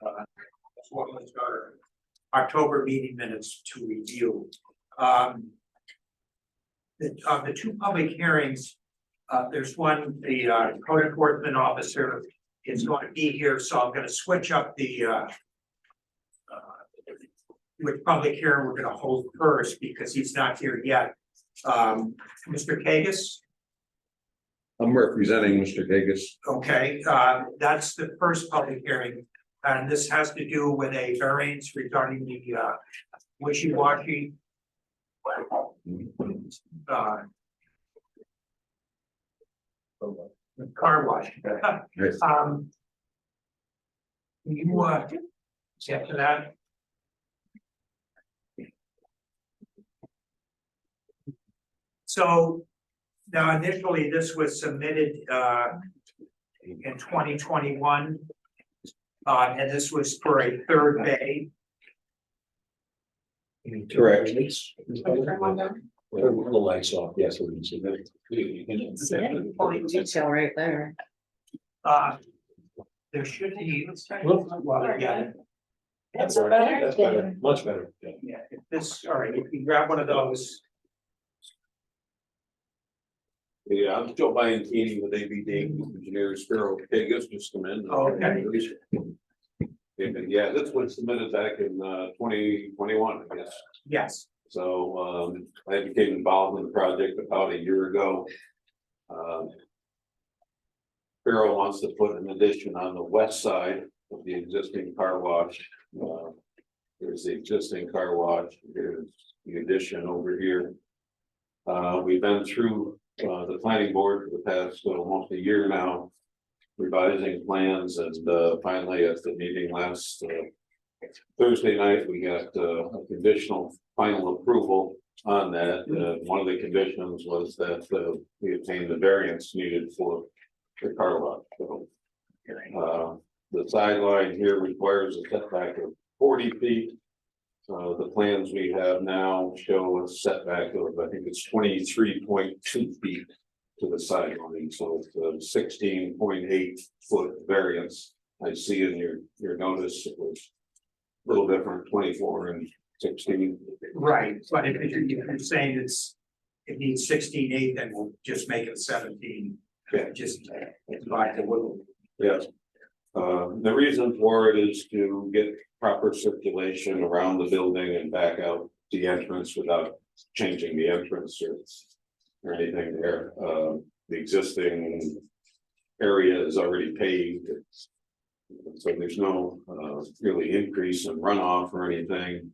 As well as our October meeting minutes to review. The two public hearings, there's one, the code enforcement officer is going to be here, so I'm gonna switch up the which public hearing we're gonna hold first because he's not here yet. Mr. Kagas? I'm representing Mr. Gagus. Okay, that's the first public hearing, and this has to do with a variance regarding the wishy-washy. Car wash. Yes. You get to that? So now initially this was submitted in 2021. And this was for a third bay. Correct. The lights off, yes. We can see that. Point detail right there. There should be. Well, Well, yeah, That's That's better. That's better, much better. Yeah. yeah, if this, all right, if you grab one of those. Yeah, I'm Joe Bianchini with ABD Engineers, Spiro Kagas, just come in. Okay. Yeah, this was submitted back in 2021, I guess. Yes, So I became involved in the project about a year ago. Spiro wants to put an addition on the west side of the existing car wash. There's the existing car wash, there's the addition over here. We've been through the planning board for the past almost a year now, revising plans, and finally at the meeting last Thursday night, we got a conditional final approval on that. One of the conditions was that we obtained the variance needed for the car wash. So, the sideline here requires a setback of 40 feet. The plans we have now show a setback of, I think it's 23.2 feet to the sideline, so it's a 16.8 foot variance. I see in your notice it was a little different, 24 and 16. right, but if you're saying it needs 16.8, then we'll just make it 17. Yeah. Just divide the little. Yes. The reason for it is to get proper circulation around the building and back out the entrance without changing the entrance or anything there. The existing area is already paved. So there's no really increase in runoff or anything.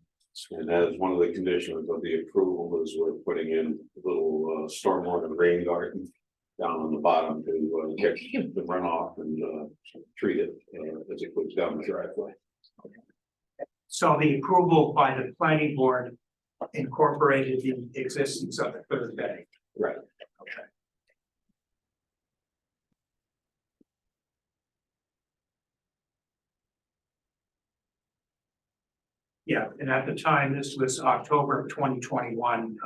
And as one of the conditions of the approval is we're putting in a little stormwater rain garden down on the bottom to catch the runoff and treat it as it goes down the driveway. So the approval by the planning board incorporated the existence of the third bay. Right. Okay. Yeah, and at the time, this was October of 2021.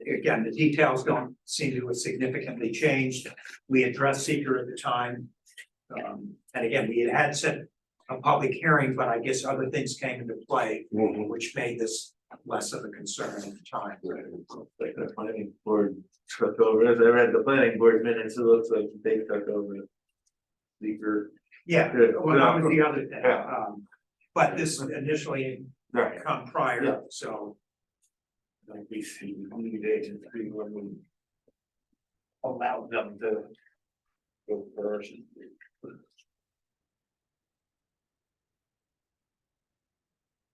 Again, the details don't seem to have significantly changed. We addressed seeker at the time. And again, we had set a public hearing, but I guess other things came into play, which made this less of a concern at the time. Like the planning board took over, as I read the planning board minutes, it looks like they took over. Speaker. Yeah, Good. well, that was the other thing. Yeah. But this initially Right. come prior, Yeah. so. Like we see, lead agency when we. Allowed them to. Go first.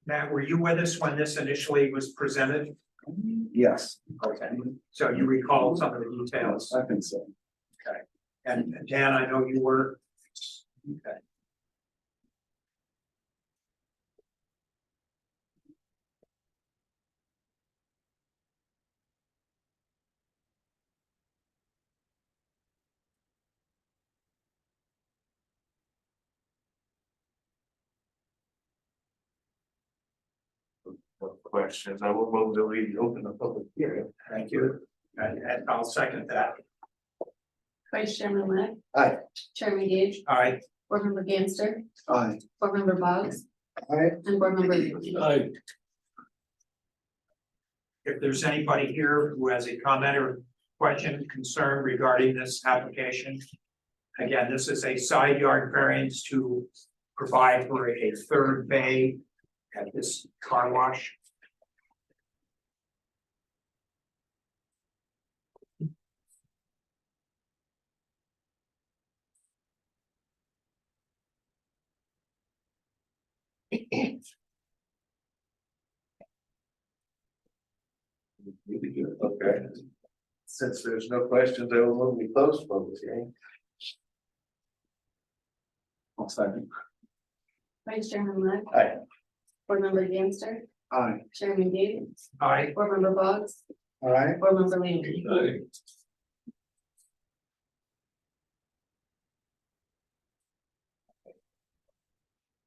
Matt, were you with us when this initially was presented? Yes, Okay. So you recall some of the details? I think so. And Dan, I know you were. Okay. Questions, I will move that we open the public hearing. Thank you. And I'll second that. Vice Chairman White. Aye. Chairman Gage. All right, Board Member Gamster, Aye. Board Member Boggs, Aye. and Board Member Lee. Aye. If there's anybody here who has a comment or question, concern regarding this application. Again, this is a side yard variance to provide for a third bay at this car wash. Okay. Since there's no questions, I will move to close public hearing. I'll second. Vice Chairman Leck, Aye. Board Member Gamster, Aye. Chairman Gates, Aye. Board Member Boggs, Aye. Board Member Lee. Aye.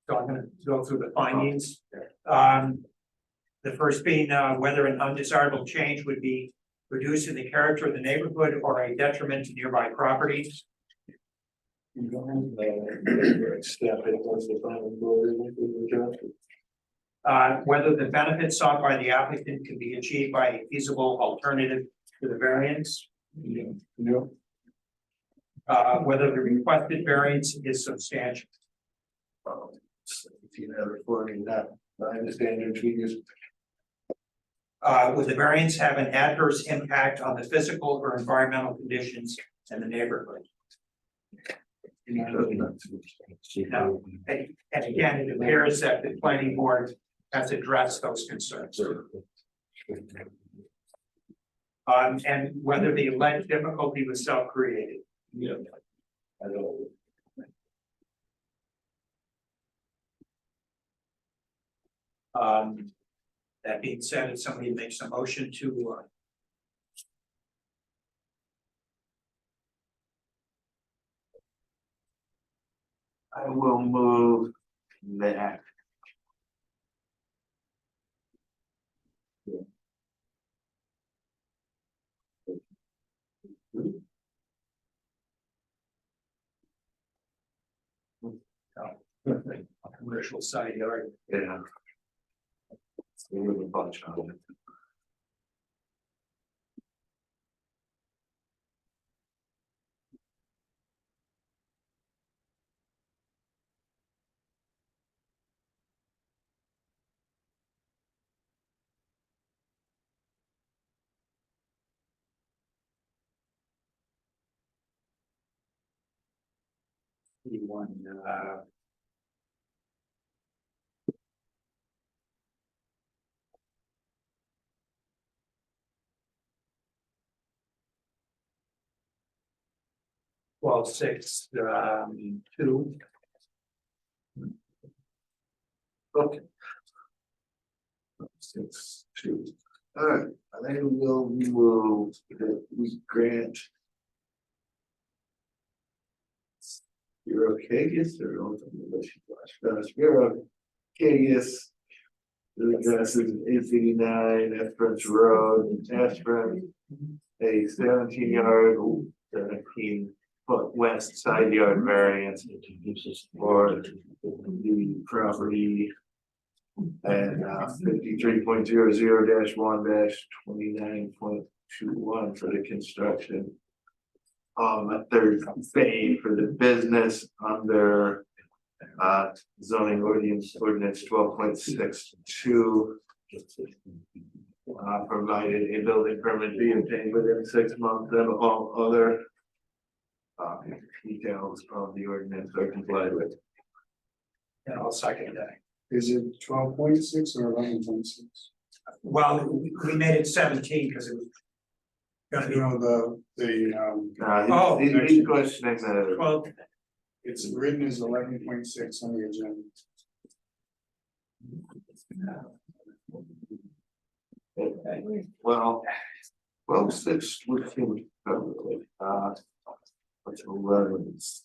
So I'm gonna go through the findings. The first being, whether an undesirable change would be reducing the character of the neighborhood or a detriment to nearby properties. Whether the benefits sought by the applicant can be achieved by a feasible alternative to the variance. No. Whether the requested variance is substantial. 17 out of 40, not, I understand your treaties. Would the variance have an adverse impact on the physical or environmental conditions in the neighborhood? No. And again, it appears that the planning board has addressed those concerns. And whether the alleged difficulty was self-created. Yeah. I don't. That being said, if somebody makes a motion to, I will move that. commercial side yard. Yeah. We have a bunch on it. One, 12-6, 2. Okay. 6, 2. All right, I will move that we grant. Spiro Kagas or Spiro Kagas. The address is 889 Esperance Road, Esperance. A 17-yard, 17-foot west side yard variance for the property. And 53.00-1-29.21 for the construction. A third bay for the business under zoning ordinance 12.62. Provided a building permit be obtained within 6 months and all other details of the ordinance are complied with. And I'll second that. Is it 12.6 or 11.6? Well, we made it 17 because it was gonna be You know, Oh, He's questioning the, 12. it's written as 11.6 on the agenda. well, 6 would seem probably, what's 11? Is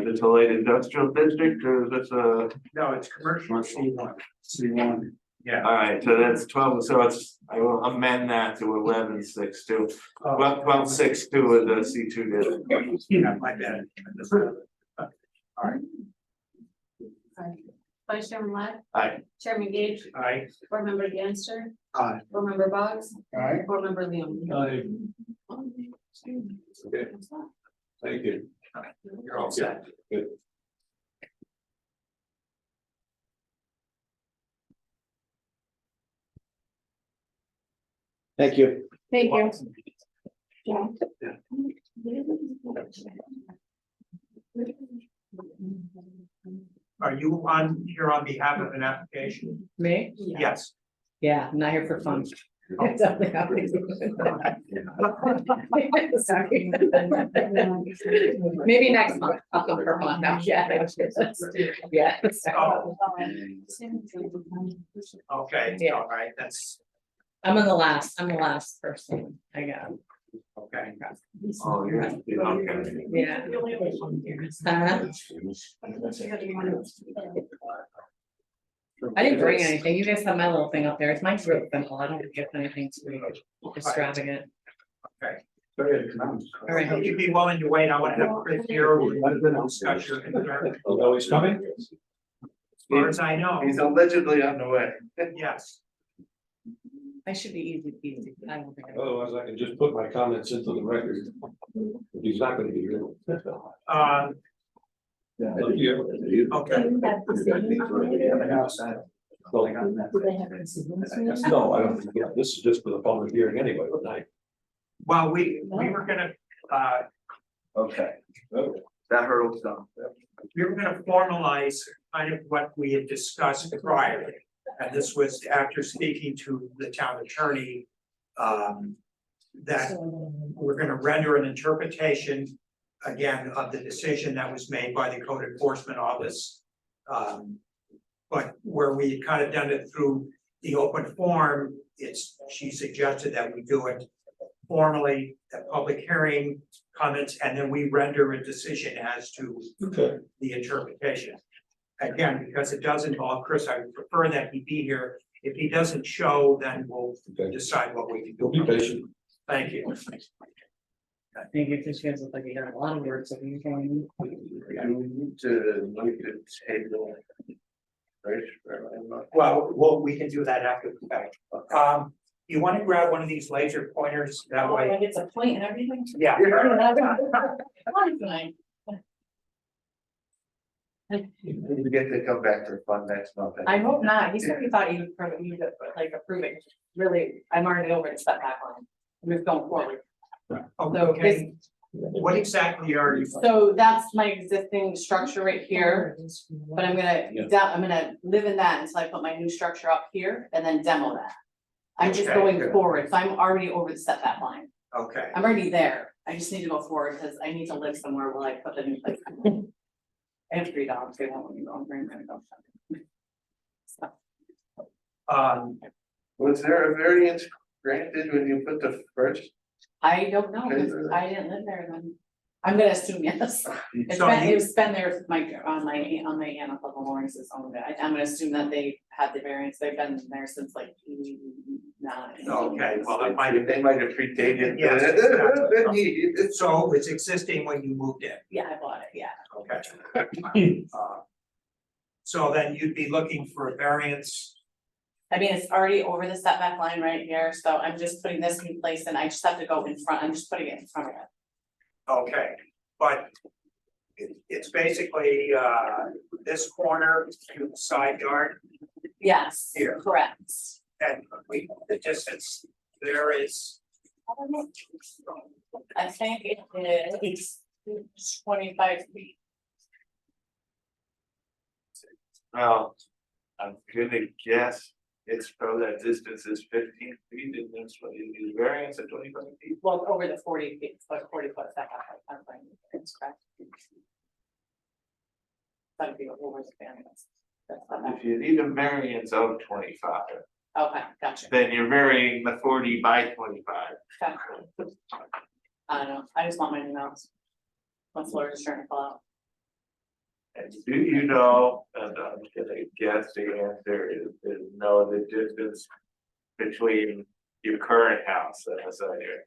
this a light industrial district or is this a? No, it's commercial. C1. Yeah. All right, so that's 12, so it's, I will amend that to 11.62. Oh, 12.62 of the C2 district. yeah, my bad. All right, Vice Chairman Wright, Aye. Chairman Gage, I, Board Member Ganster, Aye. Board Member Boggs, Alright, Board Member Leon. Okay, thank you. you're all set. Good. Thank you. Thank you. Are you on here on behalf of an application? Me? Yes. Yeah, I'm not here for fun. Sorry. Maybe next month, I'll come for fun now, yeah. Yeah. Oh, okay, Yeah. all right, that's, I'm the last person I got. okay. Oh, you're, okay. Yeah. I didn't bring anything, you guys have my little thing up there, it's my real simple, I don't give anything too extravagant. All right. Would you be willing to wait? I want to have Chris here, we'll discuss your concern. Although he's coming? As far as I know, He's allegedly on the way. yes. I should be easy, I don't think. Otherwise, I can just put my comments into the record. He's not gonna be here. Um, Yeah. okay, No, I don't, think- yeah, this is just for the public hearing anyway, tonight. well, we were gonna, Okay. That hurdle's done. we were gonna formalize kind of what we had discussed prior. And this was after speaking to the town attorney, that we're gonna render an interpretation, again, of the decision that was made by the code enforcement office. But where we had kind of done it through the open forum, she suggested that we do it formally, a public hearing, comments, and then we render a decision as to Okay. the interpretation. Again, because it does involve Chris, I would prefer that he be here. If he doesn't show, then we'll Okay. decide what we can You'll do. be patient. Thank you. Thank you, because you guys look like you got a lot of words of you going. Well, we can do that after the fact. You want to grab one of these laser pointers that way? Like it's a point and everything? Yeah. You get to come back for fun next month. I hope not, he said he thought he would like approving, really, I'm already over the setback line, we're going forward. Okay, what exactly are you? So that's my existing structure right here, but I'm gonna live in that until I put my new structure up here and then demo that. I'm just Okay, going good. forward, so I'm already over the setback line, Okay, I'm already there, I just need to go forward, because I need to live somewhere where I put the new place. I have 3 dogs, they won't let me go, I'm gonna go. Was there a variance granted when you put the first? I don't know, 'cause I didn't live there then. I'm gonna assume yes. So you- It's been there with on my aunt of Lawrence's owned it. I'm gonna assume that they had the variance. They've been there since like 89. okay, well, that might have They been, might have predated. Yes, the- so it's existing when you moved in, Yeah, I bought it, yeah. okay. So then you'd be looking for a variance, I mean, it's already over the setback line right here, so I'm just putting this in place and I just have to go in front. I'm just putting it in front of it. okay, but it's basically, this corner to the side yard, Yes, Here. correct. and the distance there is, I think it is 25 feet. Well, I'm gonna guess it's probably that distance is 15 feet and that's what you need variance at 25 feet. Well, over the 40 feet, but 40 foot setback. I'm fine. It's correct. That'd be over the variance. That's not If you need a variance of 25, bad. Okay, gotcha. then you're varying the 40 by 25. Gotcha. I don't know, I just want my new mouse. Once Laura's trying to pull out. And do you know, and I'm gonna guess the answer is know the distance between your current house and the side here?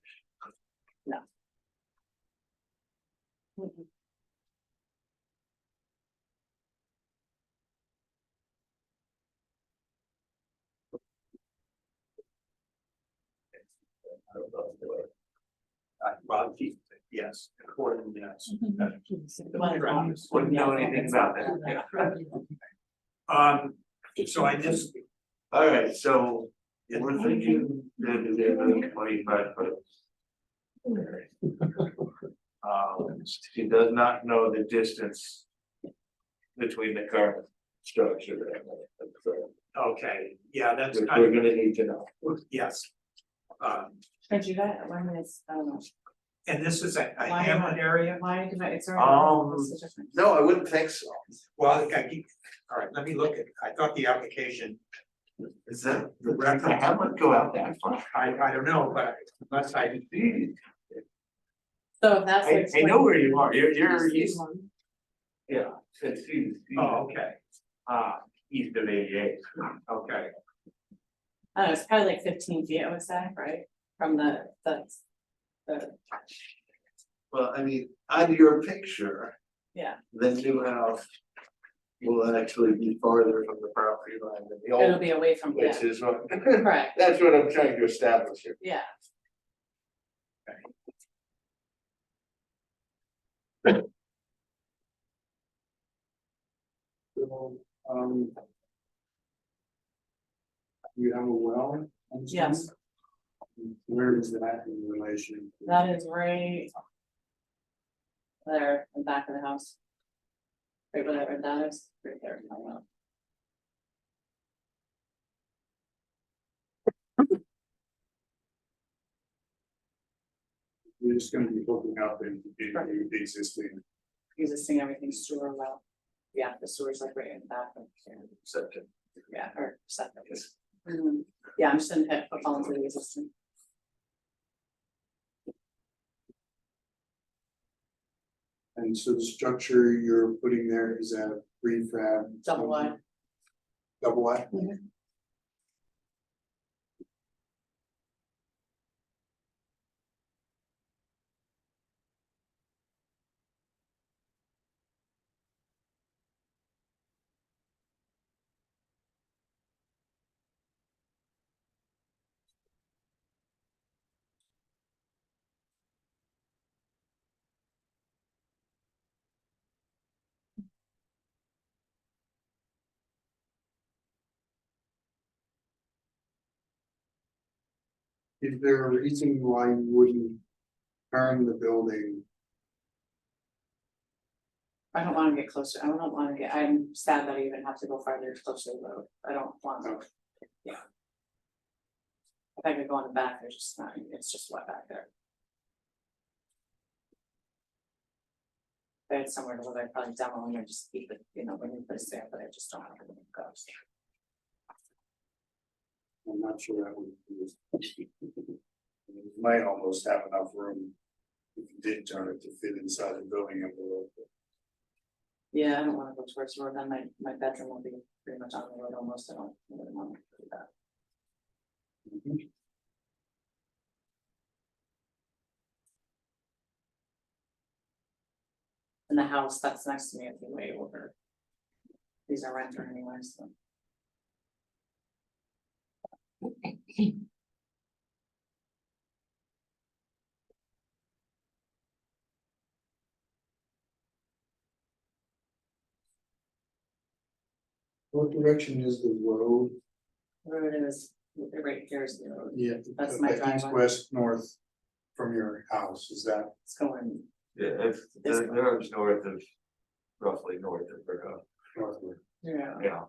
I don't know. Well, yes, according to yes. Wouldn't know anything about that. So I just, Alright, so we're thinking that they're 25 foot. She does not know the distance between the current structure and okay, yeah, that's we're kind of, gonna need to know. yes. Did you guys, when is, I don't know, And this is a Why Hamlet area? why did I, it's Um, already. what's the difference? No, I wouldn't think so. Well, all right, let me look at, I thought the application, Is that, does the Hamlet go out that far? I don't know, but unless I, So if that's. I know where you are, you're Just east, one. yeah, it's east. oh, okay, East of 88. okay. I don't know, it's probably like 15 feet, I would say, right, from the. Well, I mean, on your picture, Yeah, the new house will actually be farther from the property line than the it'll old, be away from, which yeah, is what, correct, that's what I'm trying to establish here. yeah. So, you have a well? on site? Yes. Where is that in relation? to- That is right. There, in the back of the house. Right whatever that is, right there. I don't know. You're just gonna be hooking up and the existing. Existing everything sewer well. Yeah, the sewer's like right in the back of, Septic. yeah, or septic. Yeah, I'm just gonna hit up onto the existing. And so the structure you're putting there is that a prefab? Double wide. Double wide? Is there a reason why you wouldn't turn the building? I don't wanna get closer, I don't wanna get, I'm sad that I even have to go farther closer to the road, I don't want to. Okay. Yeah. If I could go in the back, there's just not, it's just wet back there. If I had somewhere to live, I'd probably demo and just keep it, you know, when you put it there, but I just don't have anywhere to go. I'm not sure that would be. You might almost have enough room. If you did turn it to fit inside the building envelope. Yeah, I don't wanna go towards the road, then my bedroom will be pretty much on the road almost, I don't really wanna do that. And the house that's next to me is way over. These are renter anyway, so. What direction is the road? Road is, right here is the road, Yeah. That's my East, driveway. west, north from your house, is that? it's going, Yeah, it's, This they're north of, roughly north of Virgo, northward? yeah, yeah.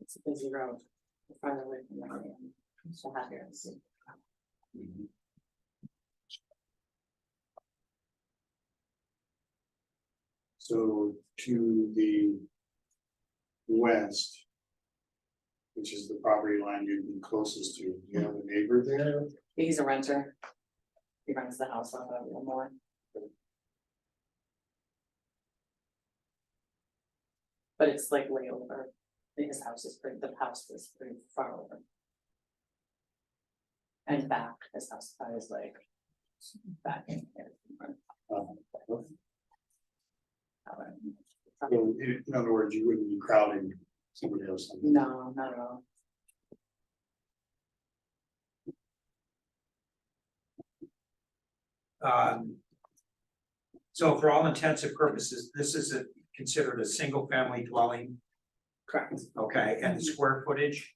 it's a busy road. Farther away from where I am, I'm so happy to see. So to the west. which is the property line you'd be closest to, you have a neighbor there? He's a renter. He runs the house off of Lemoore. But it's like way over. His house is pretty, the house is pretty far over. And back, his house is like. Back in there. So in other words, you wouldn't be crowding somebody else. No, not at all. So for all intents and purposes, this is considered a single family dwelling, Correct. okay, and the square footage,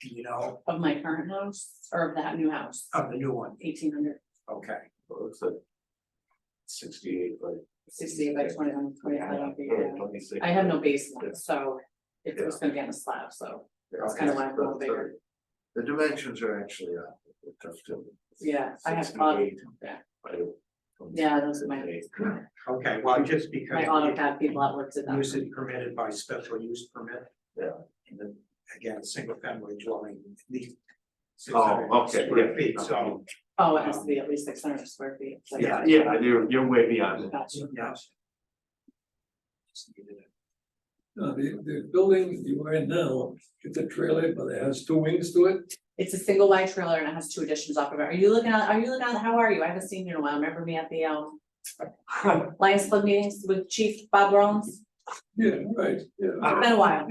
do you know, Of my current house or of that new house, of the new one, 1800, okay. Looks like 68 by 68 by 21, 25 feet, yeah. 26. I have no basement, so it was gonna be on a slab, so that's kind of why I'm a little bigger. The dimensions are actually tough to. Yeah, I have, 68 yeah. by Yeah, those are my, Okay, well, just because. my AutoCAD people at work did that. Use is permitted by special use permit. Yeah. And then, again, single family dwelling, the. Oh, okay, Square yeah. feet, so, Oh, it has to be at least 600 square feet. so Yeah, you're way beyond it. Gotcha. yes. Just needed it. The building you are in now, it's a trailer, but it has two wings to it. It's a single wide trailer and it has 2 additions off of it. Are you looking at, how are you? I haven't seen you in a while. Remember me at the Lions Club meetings with Chief Bob Rollins? Yeah, right, yeah. It's been a while.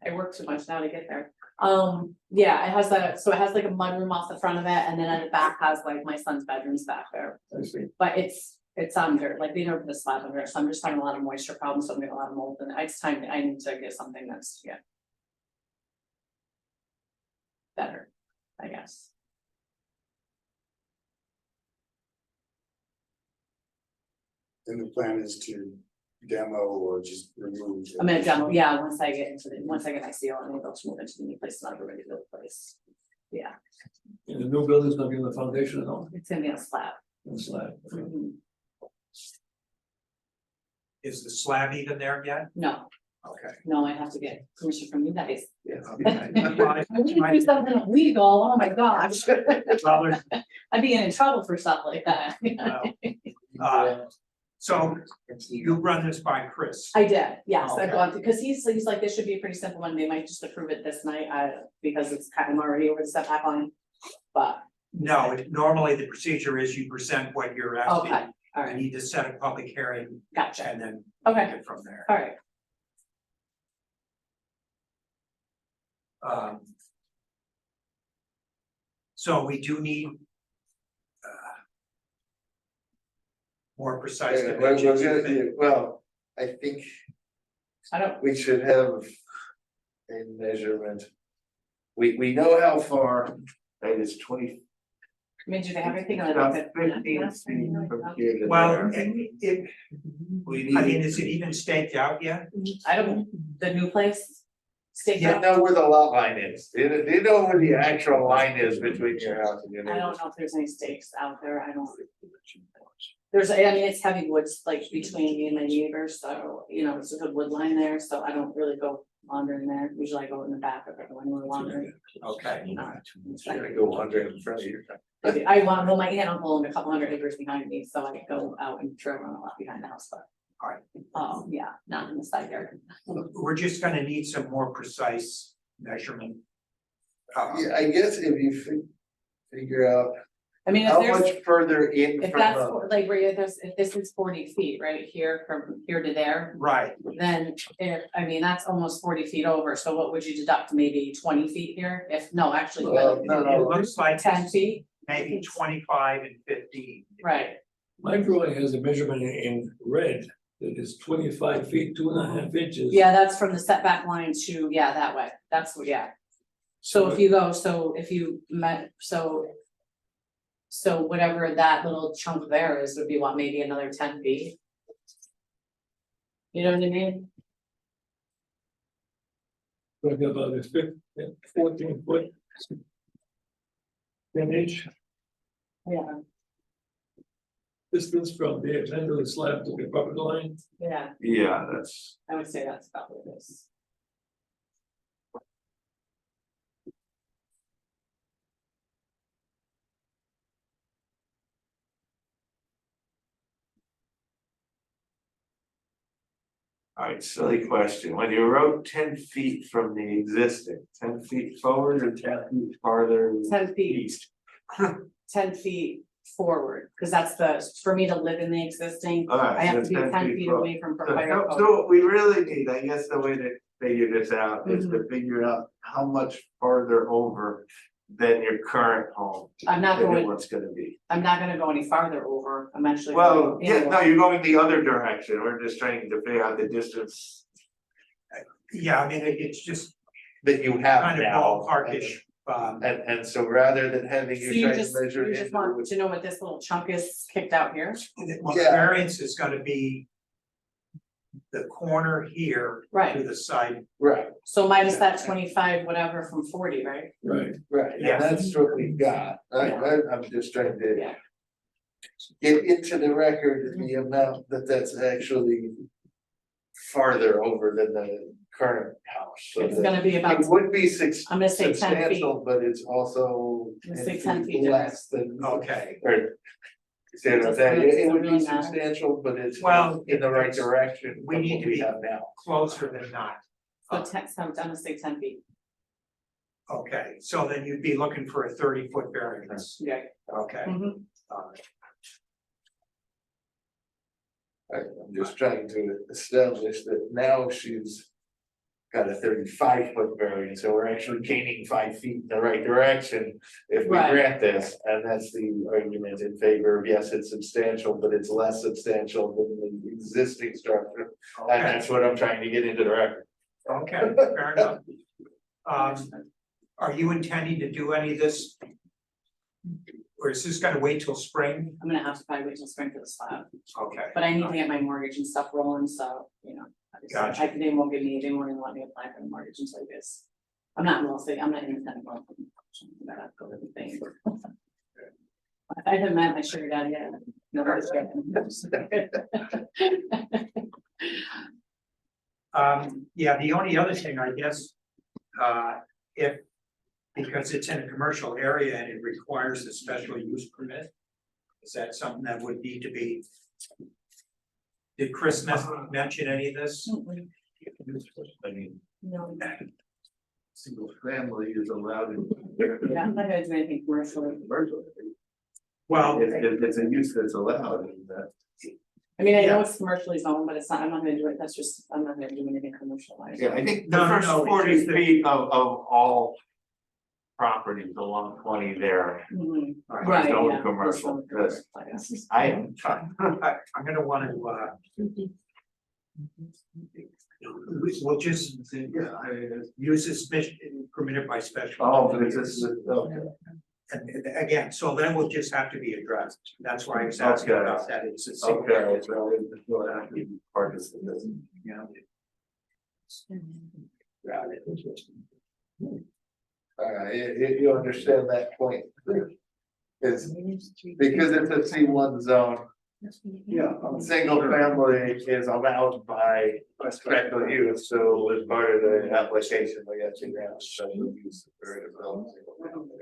I work too much now to get there. Yeah, it has so it has like a mudroom off the front of it, and then at the back has like my son's bedrooms back there. I see. But it's under, like they never put a slab under it, so I'm just having a lot of moisture problems, so I'm getting a lot of mold, and it's time, I need to get something that's, yeah. Better, I guess. And the plan is to demo or just remove. I'm gonna demo, yeah, once I get my CO, I'm able to move into the new place, not already built place. Yeah, And the new building's gonna be on the foundation and all, it's gonna be on a slab. on the slab. Mhm. Is the slab even there yet? No, Okay. no, I have to get permission from you guys. Okay. Well, I need to do something illegal, oh my gosh. well, there's, I'd be getting in trouble for stuff like that. So you run this by Chris? I did, yes, I've Okay. gone through, because he's like, this should be a pretty simple one, they might just approve it this night, because it's kind of already over the setback line. But, No, normally the procedure is you present what you're asking. okay, all You right, need to set a public hearing gotcha, and then Okay. take it from there. all right. So we do need more precise dimensions. you think? Well, I think I don't, we should have a measurement. We know how far, right, it's 20. I mean, do they have everything? About 15 feet from here to Well, there. We I mean, need, is it even staked out yet? I don't, the new place, staked you out, know where the lot line is, you know where the actual line is between your house and your I neighbor's. don't know if there's any stakes out there, I don't. There's, I mean, it's heavy woods like between me and my neighbors, so, you know, it's a good wood line there, so I don't really go wandering there, usually I go in the back of it when we're wandering. Okay. You're gonna go wandering in front of your. I want, well, my aunt uncle owned a couple hundred acres behind me, so I could go out and trail run a lot behind the house, but. Alright. Yeah, not in the side yard. We're just gonna need some more precise measurement. Yeah, I guess if you figure out I mean, if how there's, much further in if from that's the. like where you, if this is 40 feet, right here from here to there. Right, Then if, I mean, that's almost 40 feet over, so what would you deduct, maybe 20 feet here, if, no, actually. Well, no, it looks like 10 feet, maybe 25 and 15. right, My drawing has a measurement in red that is 25 feet, 2.5 inches. yeah, that's from the setback line to, yeah, that way, that's, yeah. So if you go, so if you met, so whatever that little chunk there is, would be what, maybe another 10 feet? You know what I mean? Talking about a 14 foot. 10 inch Yeah, distance from the end of the slab to the property line. yeah, Yeah, that's, I would say that's about what it is. Alright, silly question, when you wrote 10 feet from the existing, 10 feet forward or 10 feet farther 10 feet, east? 10 feet forward, because that's for me to live in the existing, Alright, I have so to be 10 feet forward. away from So, fire so- code. so what we really need, I guess the way to figure this out is to figure out how much farther over than your current home. I'm not the new going, one's gonna be. I'm not gonna go any farther over, I'm actually. Well, going yeah, no, inward. you're going the other direction, we're just trying to figure out the distance. Yeah, I mean, it's just That you have kind of now. ballparkish, And so rather than having So you you try to just, measure you it just want into. to know what this little chunk is kicked out here? well, the Yeah. variance is gonna be the corner here to Right, the side. Right, so minus that 25, whatever from 40, right? Right. right, and Yeah. that's what we've got, I'm just trying to. Yeah. Get into the record the amount that's actually. Farther over than the current house, so It's that gonna be about, it would be I'm gonna say 10 feet. substantial, but it's also. I'm gonna say 10 feet Less than. Okay, Or. See what I'm Does saying? it It would really be matter? substantial, but it's Well, in the right it's- direction we from need what to we be- have now. closer than not. So 10, so I'm gonna say 10 feet. Okay, so then you'd be looking for a 30-foot variance. Yeah. Okay. Mhm. I'm just trying to establish that now she's. Got a 35-foot variance, so we're actually gaining 5 feet in the right direction if we Right. grant this, and that's the argument in favor of, yes, it's substantial, but it's less substantial than the existing structure. And Okay, that's what I'm trying to get into the record. okay, fair enough. Are you intending to do any of this? Or is this gonna wait till spring? I'm gonna have to probably wait till spring for the slab, Okay, but I need to get my mortgage and stuff rolling, so, you know. Gotcha. They won't give me, they won't even let me apply for the mortgage until this. I'm not mostly, I'm not independent. Wealth. I gotta go with the thing. If I haven't met my sugar daddy yet, nobody's getting. yeah, the only other thing, I guess, if, because it's in a commercial area and it requires a special use permit. Is that something that would need to be? Did Chris mention any of this? I mean, No, single family is allowed in. yeah, I'm not gonna do anything commercial. Well, It's a use that's allowed in that. I mean, I know Yeah. it's commercially zoned, but it's not, I'm not gonna do it, that's just, I'm not gonna do anything commercialized. Yeah, I think No, the no, first no, it's 40 just that- feet of all. Properties along 20 there, Mhm. Right. Right, Zone yeah. commercial, Zone yes. I guess. I am trying. I'm gonna wanna, we'll just, use this mission permitted by special. Oh, but it's just, okay. And again, so then will just have to be addressed. That's why I was asking Okay. about that. It's a single. Okay, so it's not actually part of this. You know, You understand that point. It's because it's a C1 zone, Yeah. single family is allowed by special use, so as part of the application, we actually have special use. for it as well, single family.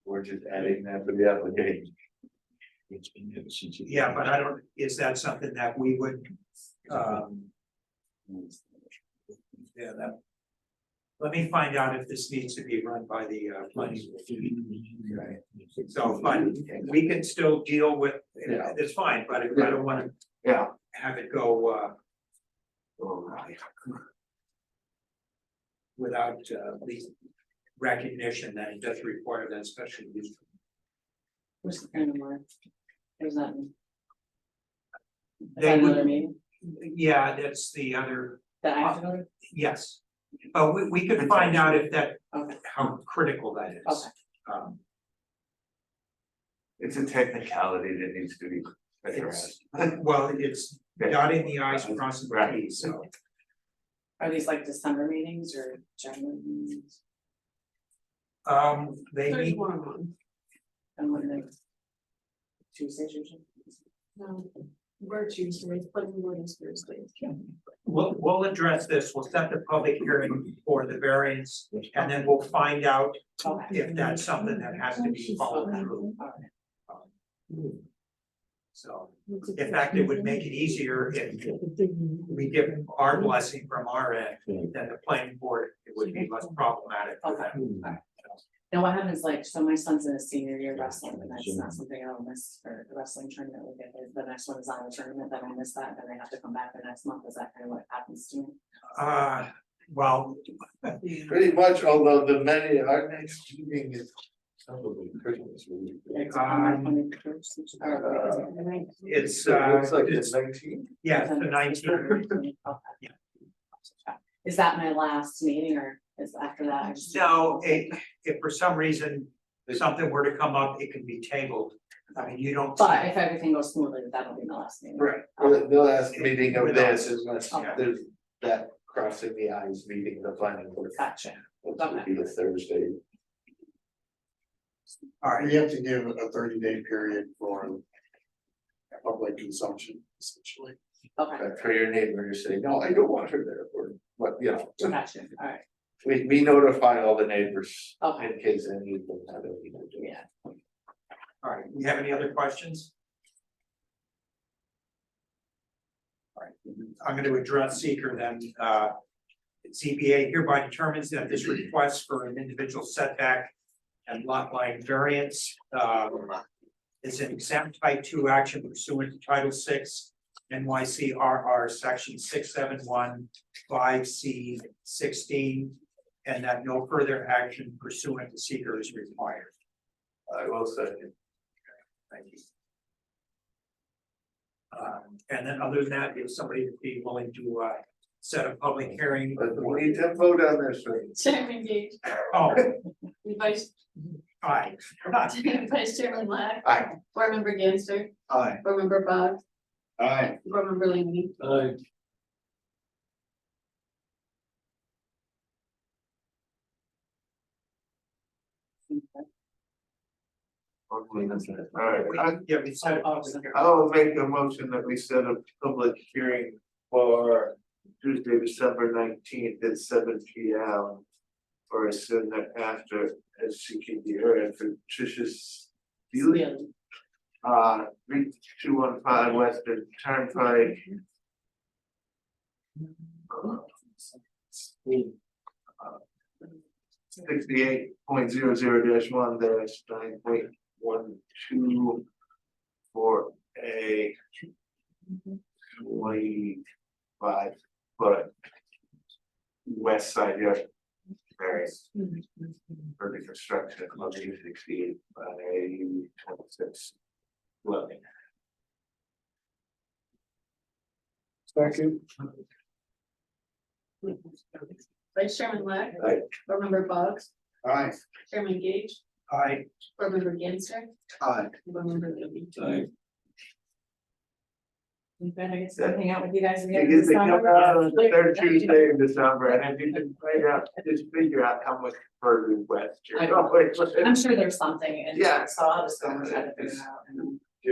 We're just adding that to the application. yeah, but I don't, is that something that we would, yeah, that. Let me find out if this needs to be run by the planning. board. So, but we can still deal with, Yeah. it's fine, but I don't wanna Yeah. have it go, without the recognition that it does require that special use. Where's the kind of mark? There's that. Is They that would- another meeting Yeah, that's the other, that I have to go to? yes, but we could find out if that, Okay, how critical that is. okay. It's a technicality that needs to be addressed. Well, it's dotting the i's, crossing the Right. t's, so. Are these like December meetings or January meetings? They There's meet, one of them. And when they? Tuesdays usually? No, we're Tuesdays, planning board is Thursdays. we'll address this, we'll set the public hearing for the variance, and then we'll find out Okay. if that's something that has to be followed through. So, In fact, it would make it easier if we give our blessing from our end, then the planning board, it would be less problematic for them. Now what happens, like, so my son's in his senior year wrestling, and that's not something I'll miss for the wrestling tournament, we get the next one is on the tournament, then I miss that, then they have to come back the next month, is that kind of what happens to me? Well, Pretty much, although our next meeting is probably Christmas week. it's, Looks like it's 19. yeah, the 19th. Is that my last meeting, or is after that? I just- No, if for some reason something were to come up, it can be tabled. I mean, you don't. But if everything goes smoothly, that'll be my last meeting. Right, the last meeting of this is when Okay. there's that crossing the eyes meeting, the planning board. Gotcha. Which would be a Thursday. All right, We have to give a 30-day period for public consumption, essentially. Okay, For your neighbor to say, no, I don't want her there, or what, you know. gotcha, all right, We notify all the neighbors okay, in case any of them have any. yeah. all right. You have any other questions? All right, I'm going to address seeker then. ZBA hereby determines that this request for an individual setback and lot line variance is an exempt type 2 action pursuant to Title 6 NYCRR section 6715C16, and that no further action pursuant to seeker is required. I will second. Thank you. And then other than that, if somebody would be willing to set a public hearing. But we need to vote on this, right? Chairman Gage, Oh, Vice aye. Vice Chairman Lack, Aye. Board Member Ganster, Aye. Board Member Boggs, Aye. Board Member Langy. I, Alright, Yeah, we said. I'll make a motion that we set a public hearing for Tuesday, December 19th at 7 P.M. Or as soon after, as she can be heard, for Tricia's dealing. 3215 Western Turnpike. 68.00-1-9.12 for a 25-foot west side yard variance for the construction of a 68 by 26 dwelling. Second. Vice Chairman Lack. Aye. Board Member Boggs, Aye. Chairman Gage, Aye. Board Member Ganster, Aye. Board Member Langy. I, You better get to hang out with you guys You again. get to come out on the third Tuesday in December, and if you can figure out how much further west you're going. I'm sure there's something, and Yeah. so I'll just go and try to figure it out.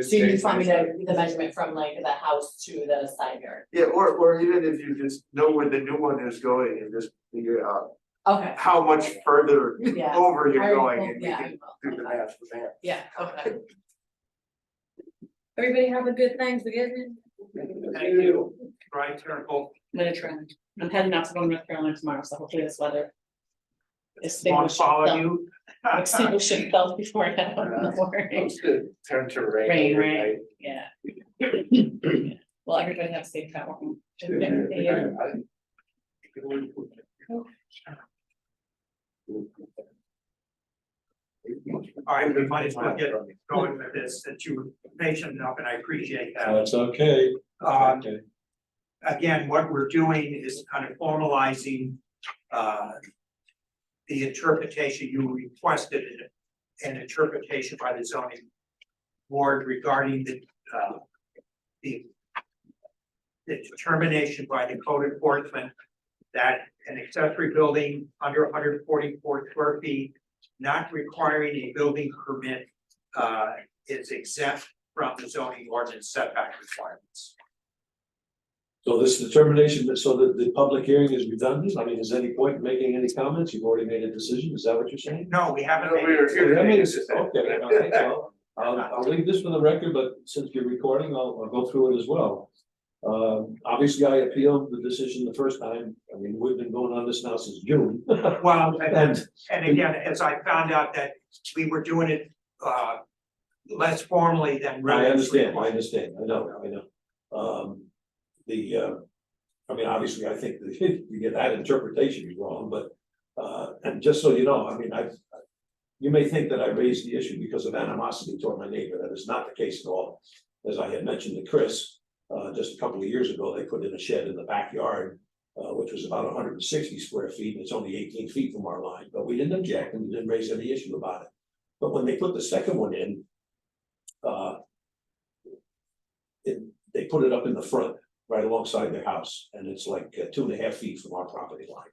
So you just want me to, the measurement from like the house to the side yard? Yeah, or even if you just know where the new one is going and just figure out Okay, how much further yeah. over I you're will- going, and you yeah, I can will. do the math from there. Yeah, okay. Everybody have a good Thanksgiving. Thank you. Brian Turnbull. I'm gonna try. I'm heading out to go to North Carolina tomorrow, so hopefully this weather. Want to follow you? Extinguishing felt before I head out in the morning. Supposed to turn to rain. Rain, overnight. Yeah. Well, everybody have a safe travel. All right, we might as well get going with this, that you were patient enough, and I appreciate that. that's okay. Okay. Again, what we're doing is kind of formalizing the interpretation you requested, an interpretation by the zoning board regarding the determination by the code enforcement that an accessory building under 144 square feet, not requiring a building permit, is exempt from the zoning ordinance setback requirements. So this determination, so that the public hearing is redundant, I mean, is any point in making any comments? You've already made a decision, is that what you're saying? No, we haven't No, made we were it. here. Okay, all right, well, I'll leave this for the record, but since you're recording, I'll go through it as well. Obviously, I appealed the decision the first time. I mean, we've been going on this now since June. Well, And and again, as I found out that we were doing it less formally than. really I understand, I know. I mean, obviously, I think that you get that interpretation is wrong, but, and just so you know, I mean, you may think that I raised the issue because of animosity toward my neighbor. That is not the case at all. As I had mentioned to Chris, just a couple of years ago, they put in a shed in the backyard, which was about 160 square feet, and it's only 18 feet from our line, but we didn't object and we didn't raise any issue about it. But when they put the second one in, they put it up in the front, right alongside their house, and it's like 2.5 feet from our property line.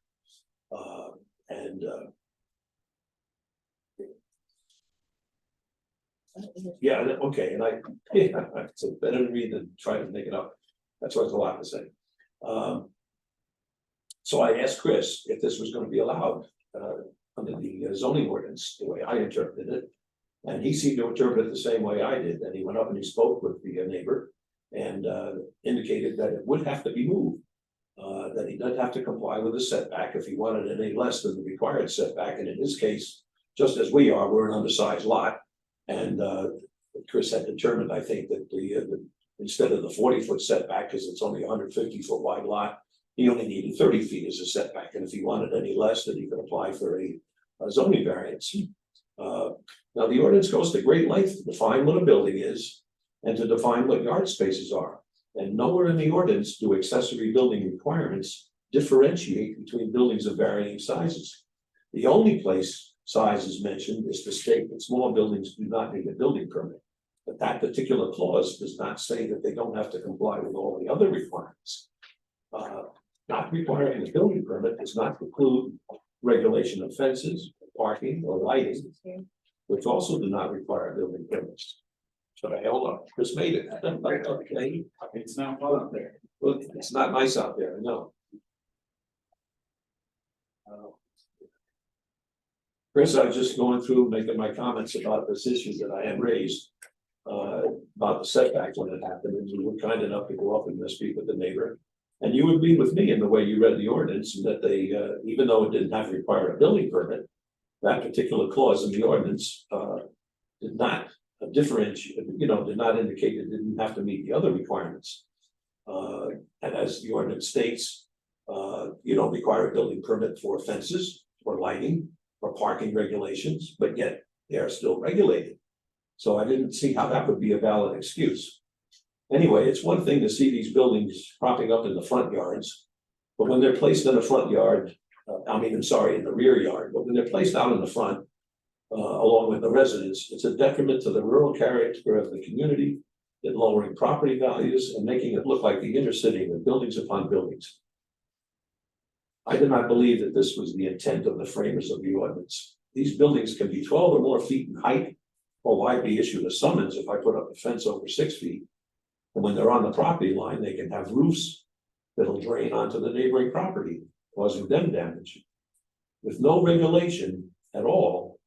Yeah, okay, and it's better to me than try to make it up. That's what's a lot to say. So I asked Chris if this was gonna be allowed, under the zoning ordinance, the way I interpreted it. And he seemed to interpret it the same way I did, and he went up and he spoke with the neighbor and indicated that it would have to be moved. That he doesn't have to comply with the setback if he wanted any less than the required setback, and in his case, just as we are, we're an undersized lot. And Chris had determined, I think, that instead of the 40-foot setback, because it's only a 150-foot wide lot, he only needed 30 feet as a setback, and if he wanted any less, then he could apply for a zoning variance. Now, the ordinance goes to great length to define what a building is and to define what yard spaces are. And nowhere in the ordinance do accessory building requirements differentiate between buildings of varying sizes. The only place size is mentioned is to state that small buildings do not need a building permit. But that particular clause does not say that they don't have to comply with all the other requirements. Not requiring a building permit does not preclude regulation of fences, parking, or lighting, which also do not require building permits. So I held up, Chris made it. Okay. It's not fun up there. Well, it's not nice out there, I know. Chris, I was just going through, making my comments about this issue that I had raised. About the setbacks when it happened, and you were kind enough to go up and speak with the neighbor. And you agreed with me in the way you read the ordinance, and that they, even though it didn't have to require a building permit, that particular clause in the ordinance did not differentiate, did not indicate it didn't have to meet the other requirements. And as the ordinance states, you don't require a building permit for fences or lighting or parking regulations, but yet they are still regulated. So I didn't see how that would be a valid excuse. Anyway, it's one thing to see these buildings propping up in the front yards, but when they're placed in the front yard, in the rear yard, but when they're placed out in the front, along with the residents, it's a detriment to the rural character of the community, in lowering property values and making it look like the inner city with buildings upon buildings. I did not believe that this was the intent of the framers of the ordinance. These buildings can be 12 or more feet in height, or why be issued a summons if I put up a fence over 6 feet? And when they're on the property line, they can have roofs that'll drain onto the neighboring property, causing them damage. With no regulation at all,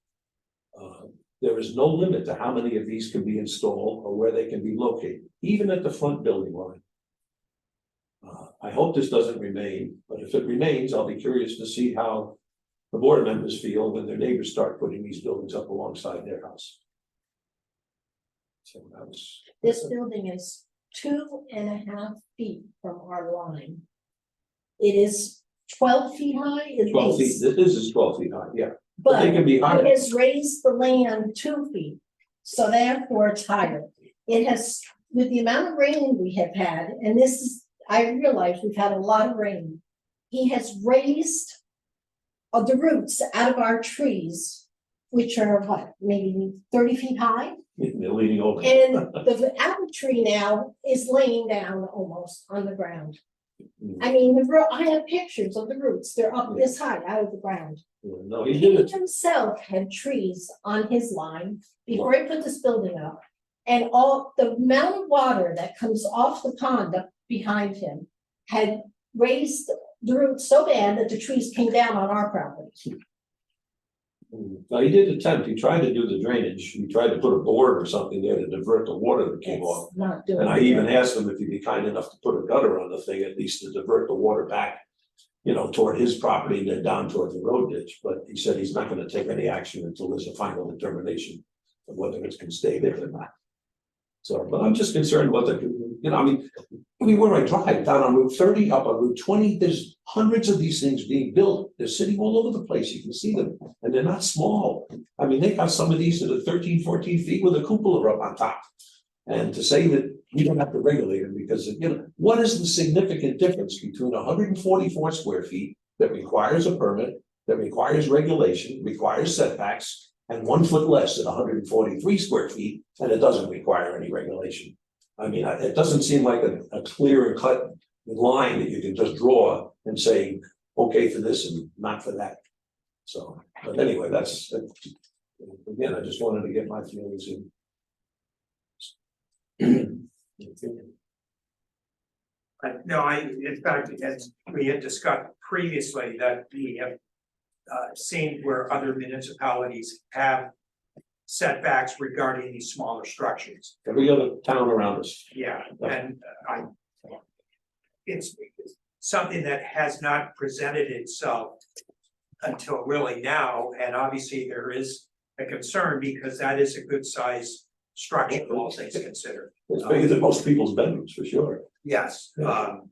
there is no limit to how many of these can be installed or where they can be located, even at the front building line. I hope this doesn't remain, but if it remains, I'll be curious to see how the board members feel when their neighbors start putting these buildings up alongside their house. So that was. This building is 2.5 feet from our line. It is 12 feet high at 12 feet, least, this is 12 feet high, yeah. but They can be higher. it has raised the land 2 feet. So therefore it's higher. It has, with the amount of rain we have had, and this is, I realize we've had a lot of rain. He has raised the roots out of our trees, which are what, maybe 30 feet high? They're leaning over. And the apple tree now is laying down almost on the ground. I mean, I have pictures of the roots, they're up this high out of the ground. No, he He did it. himself had trees on his line before he put this building up. And all the amount of water that comes off the pond up behind him had raised the roots so bad that the trees came down on our property. Now, he did attempt, he tried to do the drainage, he tried to put a board or something there to divert the water that came off. It's not doing. And I even asked him if he'd be kind enough to put a gutter on the thing, at least to divert the water back. You know, toward his property and then down toward the road ditch, but he said he's not gonna take any action until there's a final determination of whether it can stay there or not. So, but I'm just concerned about the, you know, I mean, where I drive down on Route 30, up on Route 20, there's hundreds of these things being built. They're sitting all over the place. You can see them, and they're not small. I mean, they got some of these that are 13, 14 feet with a cupola up on top. And to say that we don't have to regulate them because, you know, what is the significant difference between 144 square feet that requires a permit, that requires regulation, requires setbacks, and 1 foot less at 143 square feet, and it doesn't require any regulation? I mean, it doesn't seem like a clear and cut line that you can just draw and say, okay for this and not for that. So, but anyway, that's, again, I just wanted to get my feelings in. No, in fact, as we had discussed previously, that we have seen where other municipalities have setbacks regarding these smaller structures. Every other town around us. Yeah, and it's something that has not presented itself until really now, and obviously there is a concern because that is a good size structure, all things considered. It's bigger than most people's bedrooms, for sure. Yes, But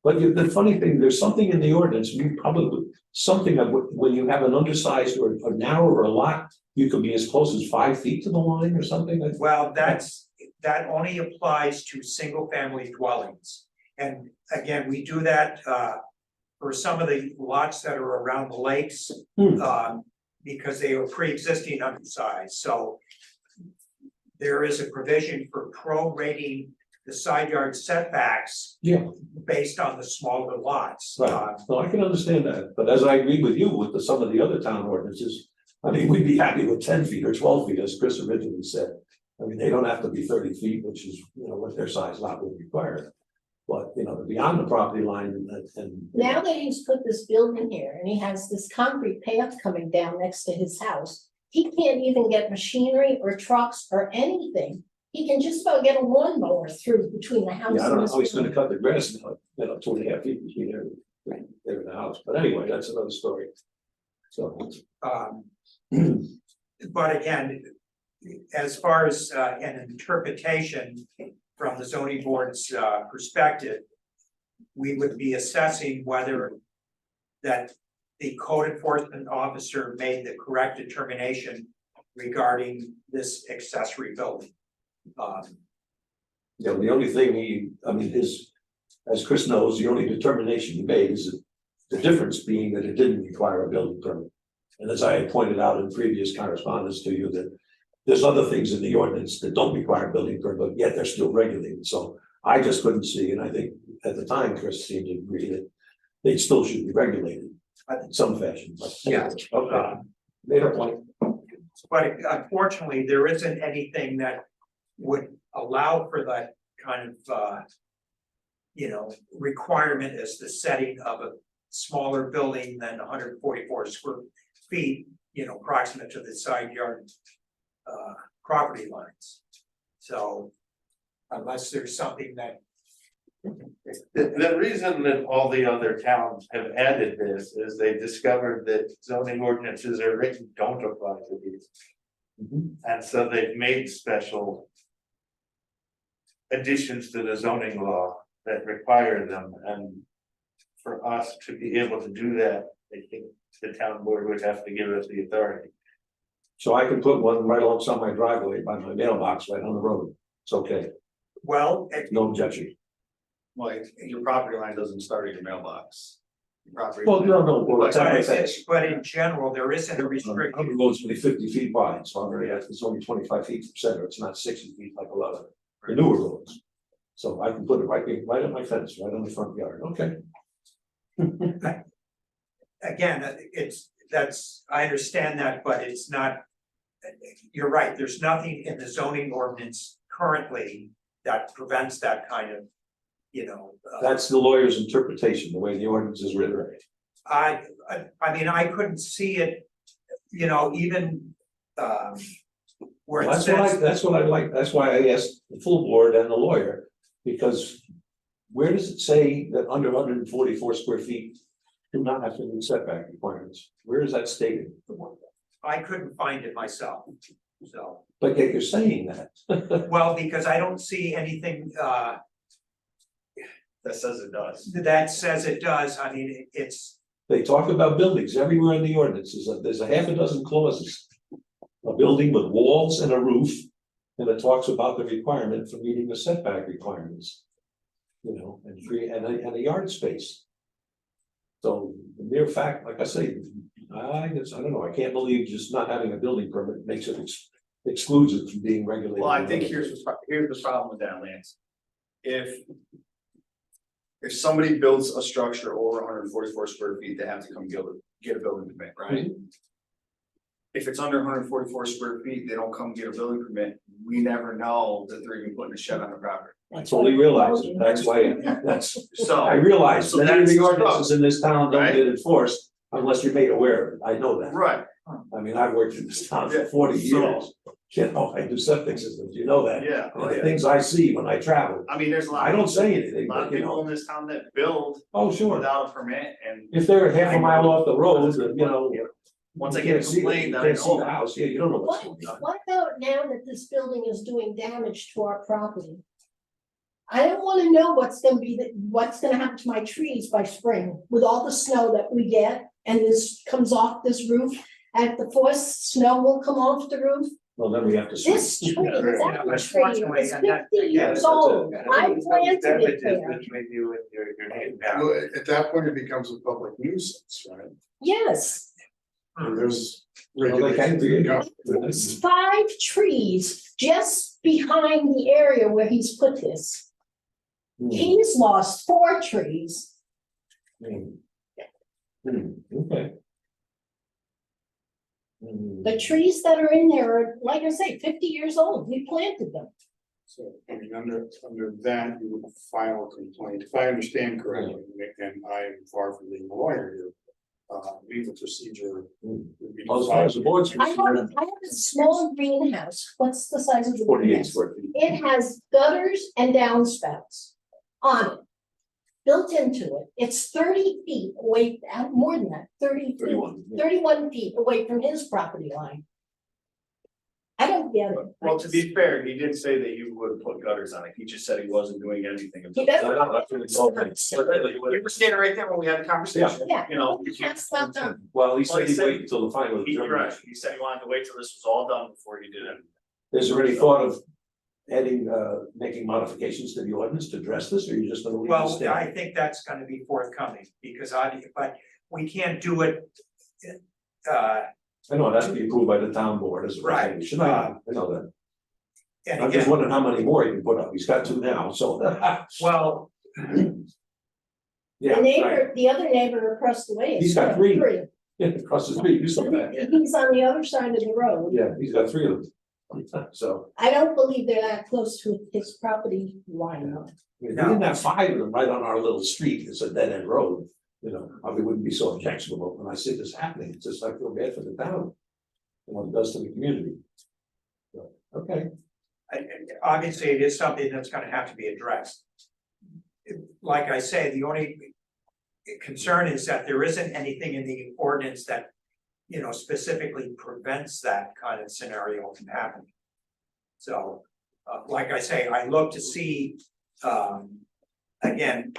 the funny thing, there's something in the ordinance, you probably, something that when you have an undersized or a narrower lot, you could be as close as 5 feet to the line or something like. well, that only applies to single family dwellings. And again, we do that for some of the lots that are around the lakes. Because they are pre-existing undersized, so there is a provision for prorating the side yard setbacks. Yeah. Based on the smaller lots. Right, no, I can understand that, but as I agree with you with some of the other town ordinances, I mean, we'd be happy with 10 feet or 12 feet, as Chris originally said. I mean, they don't have to be 30 feet, which is, you know, what their size lot would require. But, you know, beyond the property line and. Now that he's put this building here and he has this concrete path coming down next to his house, he can't even get machinery or trucks or anything. He can just about get a lawnmower through between the house Yeah, I and don't know this how he's gonna building. cut the grass, you know, 2.5 feet between there and the house, but anyway, that's another story. So. But again, as far as an interpretation from the zoning board's perspective, we would be assessing whether that the code enforcement officer made the correct determination regarding this accessory building. Yeah, the only thing I mean, as Chris knows, the only determination he made is the difference being that it didn't require a building permit. And as I had pointed out in previous correspondence to you, that there's other things in the ordinance that don't require a building permit, but yet they're still regulated. So I just couldn't see, and I think at the time, Chris seemed to agree that they still should be regulated in some fashion, but. Yeah. Okay, made a point. But unfortunately, there isn't anything that would allow for that kind of requirement as the setting of a smaller building than 144 square feet, proximate to the side yard property lines. So unless there's something that. The reason that all the other towns have added this is they discovered that zoning ordinances are written don't apply to these. And so they've made special additions to the zoning law that require them, and for us to be able to do that, I think the town board would have to give us the authority. So I can put one right alongside my driveway by my mailbox right on the road. It's okay, Well, no objection. Like, your property line doesn't start at your mailbox. Your property. Well, no, well, that's how I say. but in general, there isn't a The restriction. road's only 50 feet wide, so it's only 25 feet from center, it's not 60 feet like a lot of the newer roads. So I can put it right on my fence, right on the front yard, okay? Again, I understand that, but it's not. You're right, there's nothing in the zoning ordinance currently that prevents that kind of, That's the lawyer's interpretation, the way the ordinance is written. I mean, I couldn't see it you know, even, where it That's what I like, that's why I asked the full board and the lawyer, because where does it say that under 144 square feet do not have to meet setback requirements? Where is that stated? I couldn't find it myself, so, But yet you're saying that. well, because I don't see anything, That says it does. that says it does, I mean, it's, They talk about buildings everywhere in the ordinances, there's a half a dozen clauses. A building with walls and a roof, and it talks about the requirement for meeting the setback requirements. You know, and a yard space. So the mere fact, like I say, I don't know, I can't believe just not having a building permit makes it excludes it from being regulated. Well, I think here's the problem with that, Lance. If somebody builds a structure over 144 square feet, they have to come get a building permit, right? If it's under 144 square feet, they don't come get a building permit, we never know that they're even putting a shed on the property. I fully realize it, that's why, I So, realize So many of that's the the ordinances in this town don't right? get enforced unless you're made aware of it, I know that. right, I mean, I've worked in this town for Yeah, 40 so- years, you know, I do septic systems, you know that. yeah, And the things I see when I travel, I mean, there's a lot. I don't say anything, A lot but of you people know, in this town that build oh, sure. without a permit and If they're half a mile off the road, you know. once I you get a can't see it, complaint, you then I can't see the know. house, yeah, you don't know what's What, going on. what about now that this building is doing damage to our property? I don't wanna know what's gonna happen to my trees by spring with all the snow that we get and this comes off this roof. At the forced snow will come off the roof. Well, then we have to. This tree, that tree unfortunately, is and that- 50 again, years that's old. it. I planted it Damages there. between you and your neighbor. Well, at that point, it becomes a public nuisance, right? Yes, And there's Well, they can regulations. be. that go- it's 5 trees just behind the area where he's put this. Hmm, He's lost 4 trees. hmm. Okay. Hmm. The trees that are in there are, like I say, 50 years old. We planted them. So, I mean, under that, you would file a complaint, if I understand correctly, and I am far from being a lawyer here. Legal procedure would be. to As far as the board's I have concerned, a small greenhouse. What's the size of the 48 greenhouse? square feet. It has gutters and downspouts on it, built into it. It's 30 feet away, more than that, 31. 31 feet away from his property line. I don't get it. Well, to be fair, he did say that you would put gutters on it, he just said he wasn't doing anything. He about it. doesn't- I know, that's what it's all about. You were standing right there when we had the conversation, Yeah. you know. He can't stop them. Well, he said Well, he he'd said- wait until the final He, right, determination. he said he wanted to wait till this was all done before he did it. Is there any thought of adding, making modifications to the ordinance to address this, or you just gonna leave it well, stand? I think that's gonna be forthcoming, because but we can't do it. I know, it has to be approved by the town board as a Right. resolution, I know that. And I'm just again, wondering how many more he can put up, he's got 2 now, so. well, Yeah, The right, neighbor, the other neighbor across the way. has He's got got 3. Yeah, across the street, you saw that, He's on the other side of the road. yeah, he's got 3 of them. So, I don't believe they're that close to his property line. we didn't have 5 of them right on our little street, it's a dead end road. You know, probably wouldn't be so objectionable when I see this happening, it's just I feel bad for the town. And what it does to the community. So, okay, obviously, it is something that's gonna have to be addressed. Like I say, the only concern is that there isn't anything in the ordinance that, you know, specifically prevents that kind of scenario from happening. So, like I say, I look to see, again,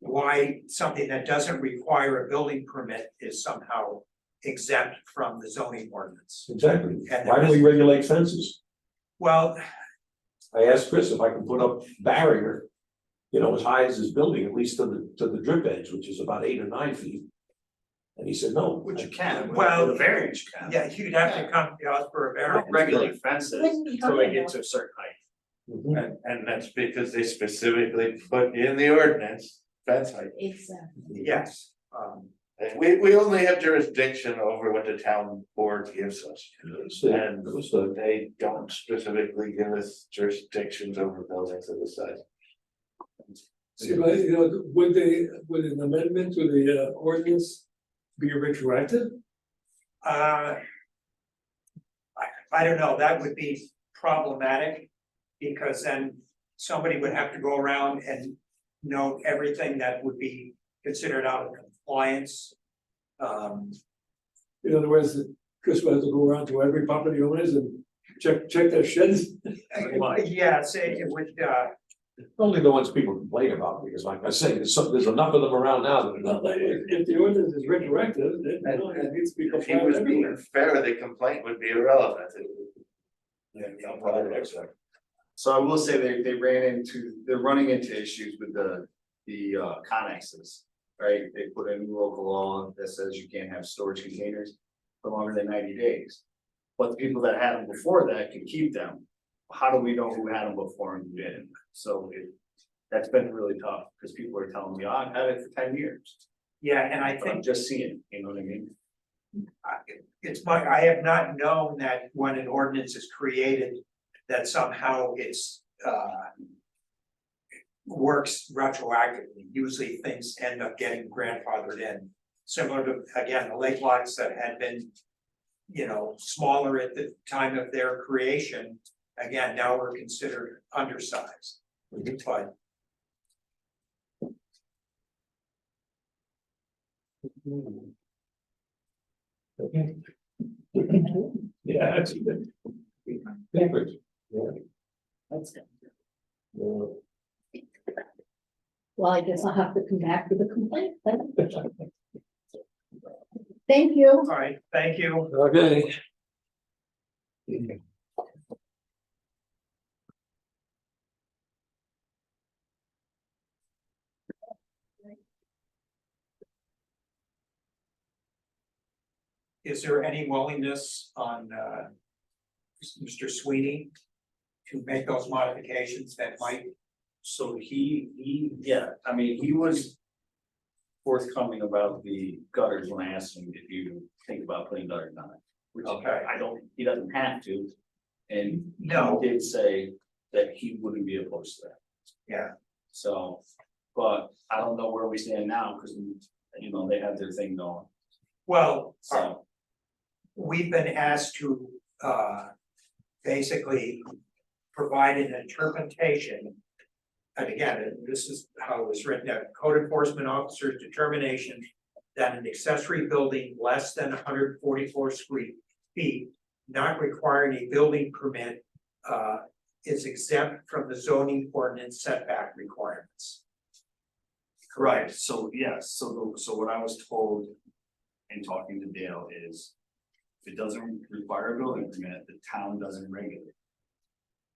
why something that doesn't require a building permit is somehow exempt from the zoning ordinance. exactly, And why do we regulate fences? Well, I asked Chris if I can put up barrier. You know, as high as his building, at least to the drip edge, which is about 8 or 9 feet. And he said, no. Which you can, Well, with a variance you can. yeah, you'd have to come to us for a I don't variance. regulate fences Wouldn't be until high they get enough. to a certain height. Mhm. And that's because they specifically put in the ordinance, fence height. Exactly. Yes, And we only have jurisdiction over what the town board gives us. And Understood. they don't specifically give us jurisdictions over buildings of this size. See, but you know, would an amendment to the ordinance be retroactive? I don't know, that would be problematic, because then somebody would have to go around and note everything that would be considered out of compliance. In other words, Chris will have to go around to every property owners and check their sheds. Yeah, say it would, Only the ones people complain about, because like I say, there's enough of them around now that are Not not like if the ordinance is retroactive, then it needs to be If he compliant was everywhere. being fair, the complaint would be irrelevant. So I will say they're running into issues with the connexes, right? They put a new local law that says you can't have storage containers for longer than 90 days. But the people that had them before that can keep them. How do we know who had them before and who didn't? So that's been really tough, because people are telling me, oh, I've had it for 10 years. yeah, and I But I'm think just seeing, you know what I mean? I have not known that when an ordinance is created, that somehow it's, works retroactively. Usually things end up getting grandfathered in. Similar to, again, the lake lots that had been, smaller at the time of their creation, again, now we're considered undersized. But Okay. Yeah, that's good. Perfect. Yeah. That's good. Yeah. Well, I guess I'll have to come back with a complaint then. Thank you. all right, thank you. Okay. Is there any willingness on Mr. Sweeney to make those modifications that might? So yeah, I mean, he was forthcoming about the gutters when I asked him if you think about putting gutters on it. Which Okay. he doesn't have to. And No. he did say that he wouldn't be opposed to that. Yeah. So, but I don't know where we stand now, because they have their thing going, Well, so. we've been asked to basically provide an interpretation. And again, this is how it was written out, code enforcement officer's determination that an accessory building less than 144 feet, not requiring a building permit, is exempt from the zoning ordinance setback requirements. Right, so yes, so what I was told in talking to Dale is. If it doesn't require a building permit, the town doesn't regulate.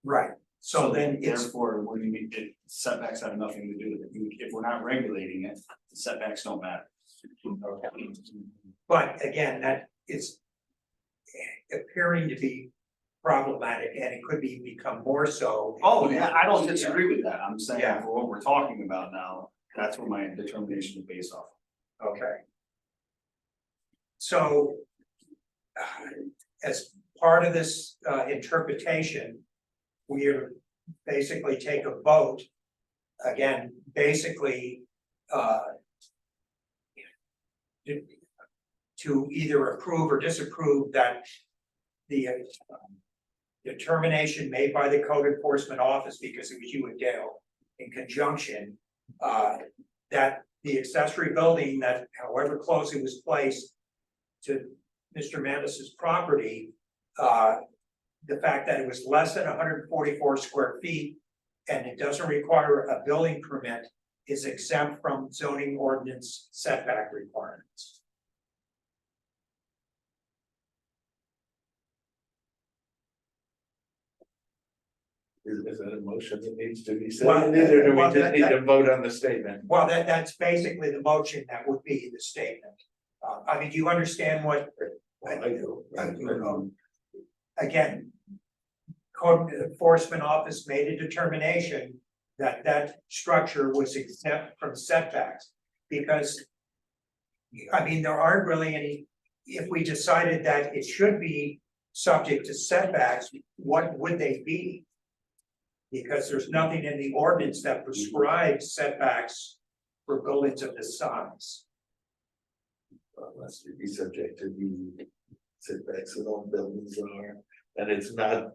Right, so then it's, Therefore, what do you mean, setbacks have nothing to do with it, if we're not regulating it, the setbacks don't matter. but again, that is appearing to be problematic, and it could be become more so. Oh, yeah, I don't disagree with that, I'm saying Yeah. for what we're talking about now, that's what my determination is based off. Okay. So. As part of this interpretation, we are basically take a vote. Again, basically. To either approve or disapprove that. The determination made by the code enforcement office, because it was you and Dale in conjunction. That the accessory building, that however close it was placed to Mr. Mandis's property, the fact that it was less than 144 square feet and it doesn't require a building permit is exempt from zoning ordinance setback requirements. Is that a motion that needs to be Well, seconded, or do we well, just need to vote on the statement? Well, that's basically the motion that would be the statement. I mean, do you understand what? I do. Again, code enforcement office made a determination that that structure was exempt from setbacks, because. I mean, there aren't really any, if we decided that it should be subject to setbacks, what would they be? Because there's nothing in the ordinance that prescribes setbacks for buildings of this size. Unless to be subject to the setbacks of all buildings are, and it's not.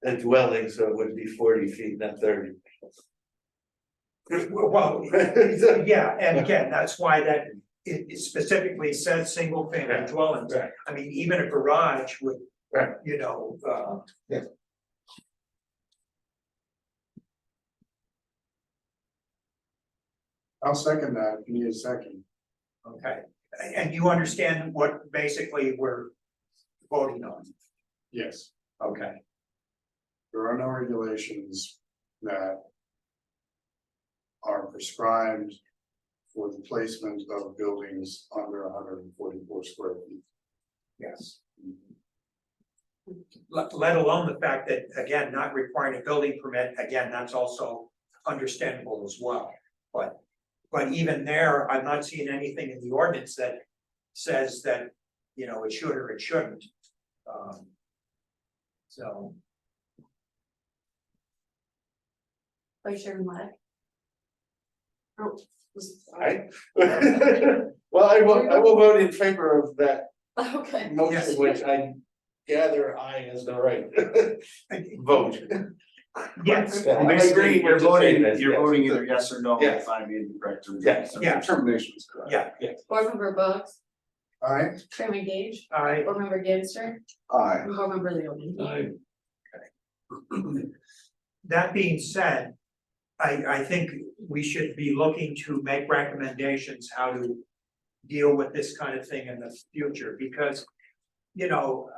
A dwelling, so it would be 40 feet, not 30. Well, yeah, and again, that's why that it specifically says single family Right, dwellings. right. I mean, even a garage would, Right. you know, I'll second that, if you need a second. okay. And you understand what basically we're voting on, Yes, okay? there are no regulations that are prescribed for the placement of buildings under 144 square feet. Yes. Let alone the fact that, again, not requiring a building permit, again, that's also understandable as well. But even there, I'm not seeing anything in the ordinance that says that, you know, it should or it shouldn't. So, Vice Chairman Black. Oh, I. Well, I will vote in favor of that okay. motion, Yes. which I gather I is the right vote. yes, I Basically, agree you're with the voting, statement, you're yes. voting either yes or no, Yes. if I made the correct. Yes. Yeah. Determination is correct. yeah, Board Member Bugs, Aye, Chairman Gage, I, Board Member Gangster, Aye. and Board Member Leoni. that being said, I think we should be looking to make recommendations how to deal with this kind of thing in the future, because, you know,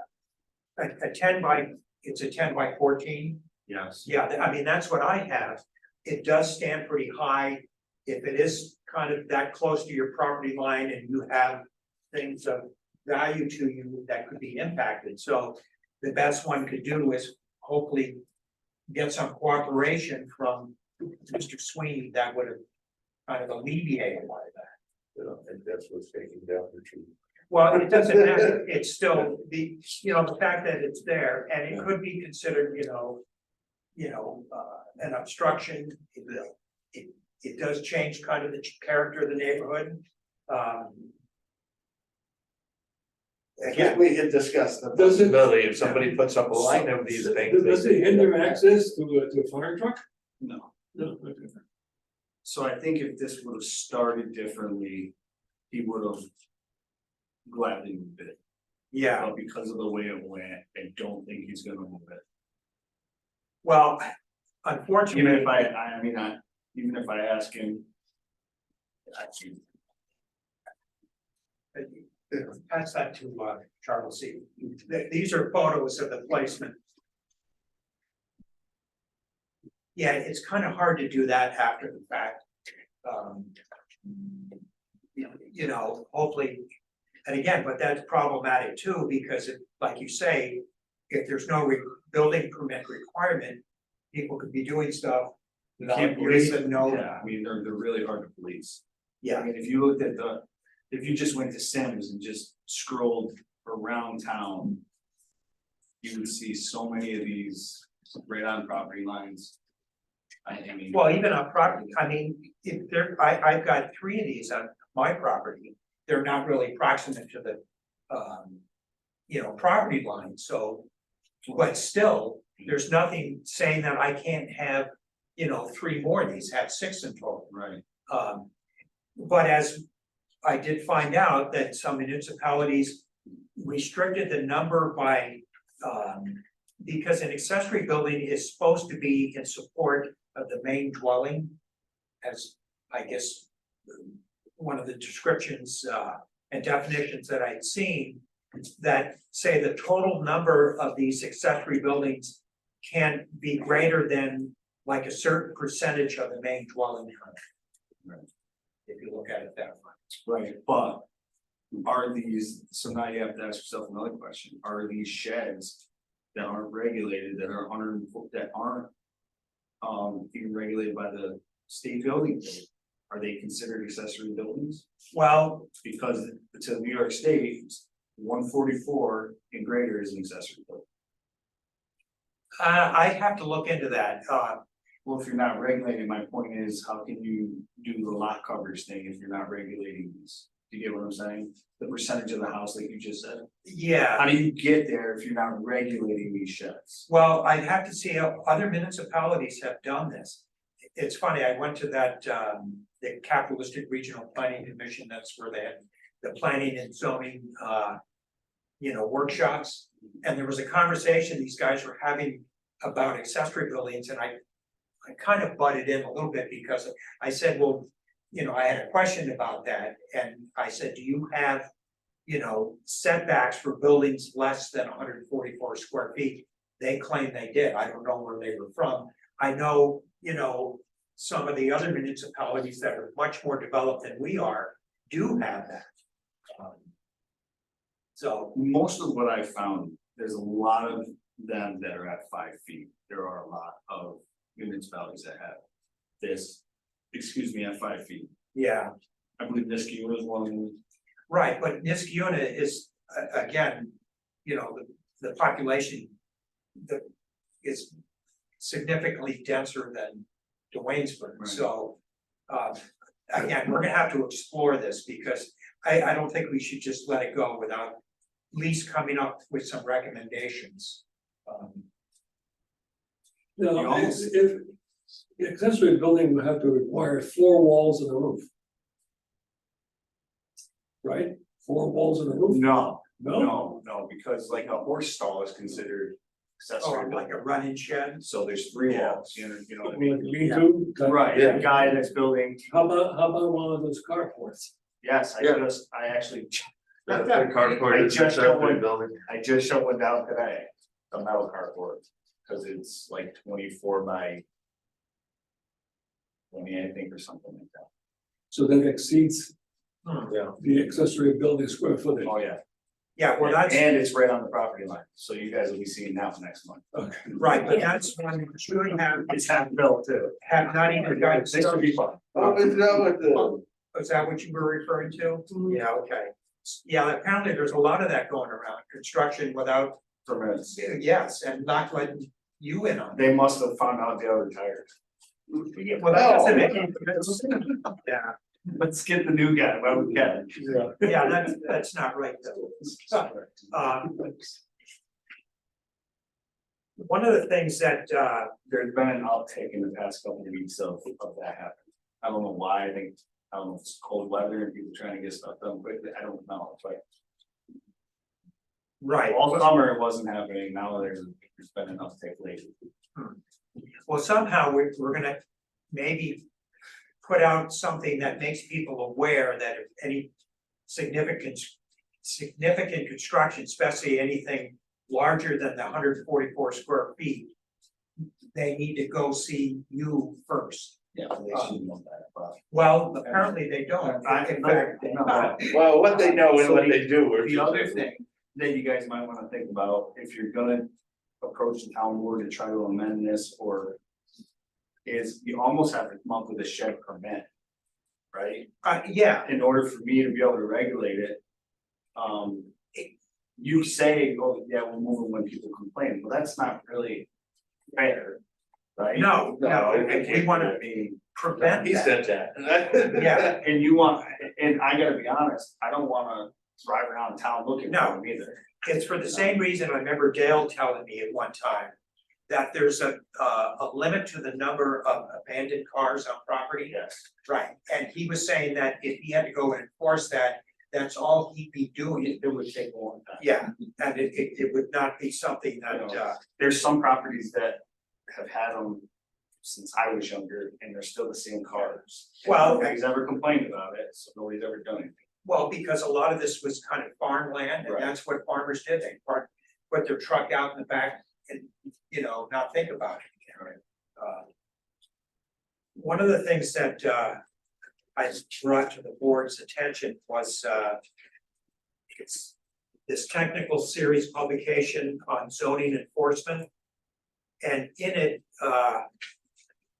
a 10 by, it's a 10 by 14. Yes. Yeah, I mean, that's what I have. It does stand pretty high. If it is kind of that close to your property line and you have things of value to you that could be impacted, so the best one could do is hopefully get some cooperation from Mr. Sweeney that would have kind of alleviated a lot of that. I don't think that's what's taking down the tree. Well, it doesn't matter, it's still the, you know, the fact that it's there, and it could be considered, an obstruction. It does change kind of the character of the neighborhood. Again, We had discussed the Does it- possibility if somebody puts up a line of these things. Does it hinder access to a fire truck? No. No, okay. So I think if this would have started differently, he would have gladly moved it. yeah, But because of the way it went, I don't think he's gonna move it. well, Even unfortunately, if even if I ask him. Actually, pass that to Charles C. These are photos of the placement. Yeah, it's kind of hard to do that after the fact. Hopefully, and again, but that's problematic too, because if, like you say, if there's no building permit requirement, people could be doing stuff without can't police believe and no, yeah, I mean, they're really hard to police. I yeah, mean, if you looked at if you just went to Sims and just scrolled around town. You would see so many of these right on property lines. I mean. well, even on property, I mean, if there, I've got 3 of these on my property. They're not really proximate to the, property line, so. But still, there's nothing saying that I can't have, 3 more of these, have 6 in total. Right. But as I did find out that some municipalities restricted the number by, because an accessory building is supposed to be in support of the main dwelling. As I guess, one of the descriptions, and definitions that I had seen, that say the total number of these accessory buildings can be greater than like a certain percentage of the main dwelling unit. Right. If you look at it that way. Right, but are these, so now you have to ask yourself another question, are these sheds that aren't regulated, that are that aren't being regulated by the state building code, are they considered accessory buildings? Well, Because to New York State, 144 and greater is an accessory building. I have to look into that, Well, if you're not regulating, my point is, how can you do the lot coverage thing if you're not regulating these? Do you get what I'm saying? The percentage of the house like you just said. Yeah, How do you get there if you're not regulating these sheds? well, I'd have to see how other municipalities have done this. It's funny, I went to that, the Capitalistic Regional Planning Commission, that's where they had the planning and zoning, workshops. And there was a conversation these guys were having about accessory buildings, and I kind of butted in a little bit because I said, well, I had a question about that, and I said, do you have, setbacks for buildings less than hundred and 44 square feet? They claim they did. I don't know where they were from. I know, some of the other municipalities that are much more developed than we are do have that. So, Most of what I found, there's a lot of them that are at 5 feet. There are a lot of municipalities that have this, at 5 feet. yeah, I believe Niskuna was one. right, but Niskuna is, again, the population that is significantly denser than Waynesburg, Right. so. Again, we're gonna have to explore this because I don't think we should just let it go without at least coming up with some recommendations. Now, if the accessory building would have to require 4 walls and a roof. Right? 4 walls and a roof? No, No? no, because like a horse stall is considered Or accessory like building. a running shed. So there's 3 Yeah. walls, you know what I Like mean? me too? Right, the guy that's building, How about one of those carports? yes, I actually. That's the carport, I it's just a shut separate one, building. I just shut one down today, a metal carport, cause it's like 24 by 20, I think, or something like that. So that exceeds Yeah. the accessory building square footage. Oh, yeah. Yeah, well, that's And it's right on the property line, so you guys will be seeing that next month. Okay. right, but that's one you should have, It's half built too. have not even gotten This should started. be fun. Oh, is that what the? Is that what you were referring to? Yeah, okay. Yeah, apparently there's a lot of that going around, construction without, Permits. yes, and not letting you in on it. They must have found out the other tires. Yeah, well, that doesn't make any sense. Yeah, Let's get the new guy, while we can. yeah, that's not right though. One of the things that, There's been an uptick in the past couple of weeks of that happening. I don't know why, I don't know if it's cold weather and people trying to get stuff done quickly, I don't know, but right, all summer it wasn't happening, now there's been an uptick lately. well, somehow we're gonna maybe put out something that makes people aware that if any significant construction, especially anything larger than the 144 square feet, they need to go see you first. Yeah, they should know that, but. Well, apparently they don't. In fact, Well, what they know and So what they do. are The two other different- thing that you guys might wanna think about, if you're gonna approach the town board to try to amend this, or is you almost have to come up with a shed permit, right? yeah, In order for me to be able to regulate it. You say, oh, yeah, we'll move it when people complain, well, that's not really fair, right? no, it we wanna I mean, prevent He that. said that. Yeah. and you want, and I gotta be honest, I don't wanna drive around town looking for them either. It's for the same reason I remember Dale telling me at one time. That there's a limit to the number of abandoned cars on property. Yes. Right, and he was saying that if he had to go and enforce that, that's all he'd be doing. It would take a long time. Yeah, and it would not be something that, There's some properties that have had them since I was younger, and they're still the same cars. And Well- nobody's ever complained about it, so nobody's ever done anything. well, because a lot of this was kind of farmland, and Right. that's what farmers did. They put their truck out in the back and, not think about it. One of the things that I brought to the board's attention was it's this technical series publication on zoning enforcement. And in it,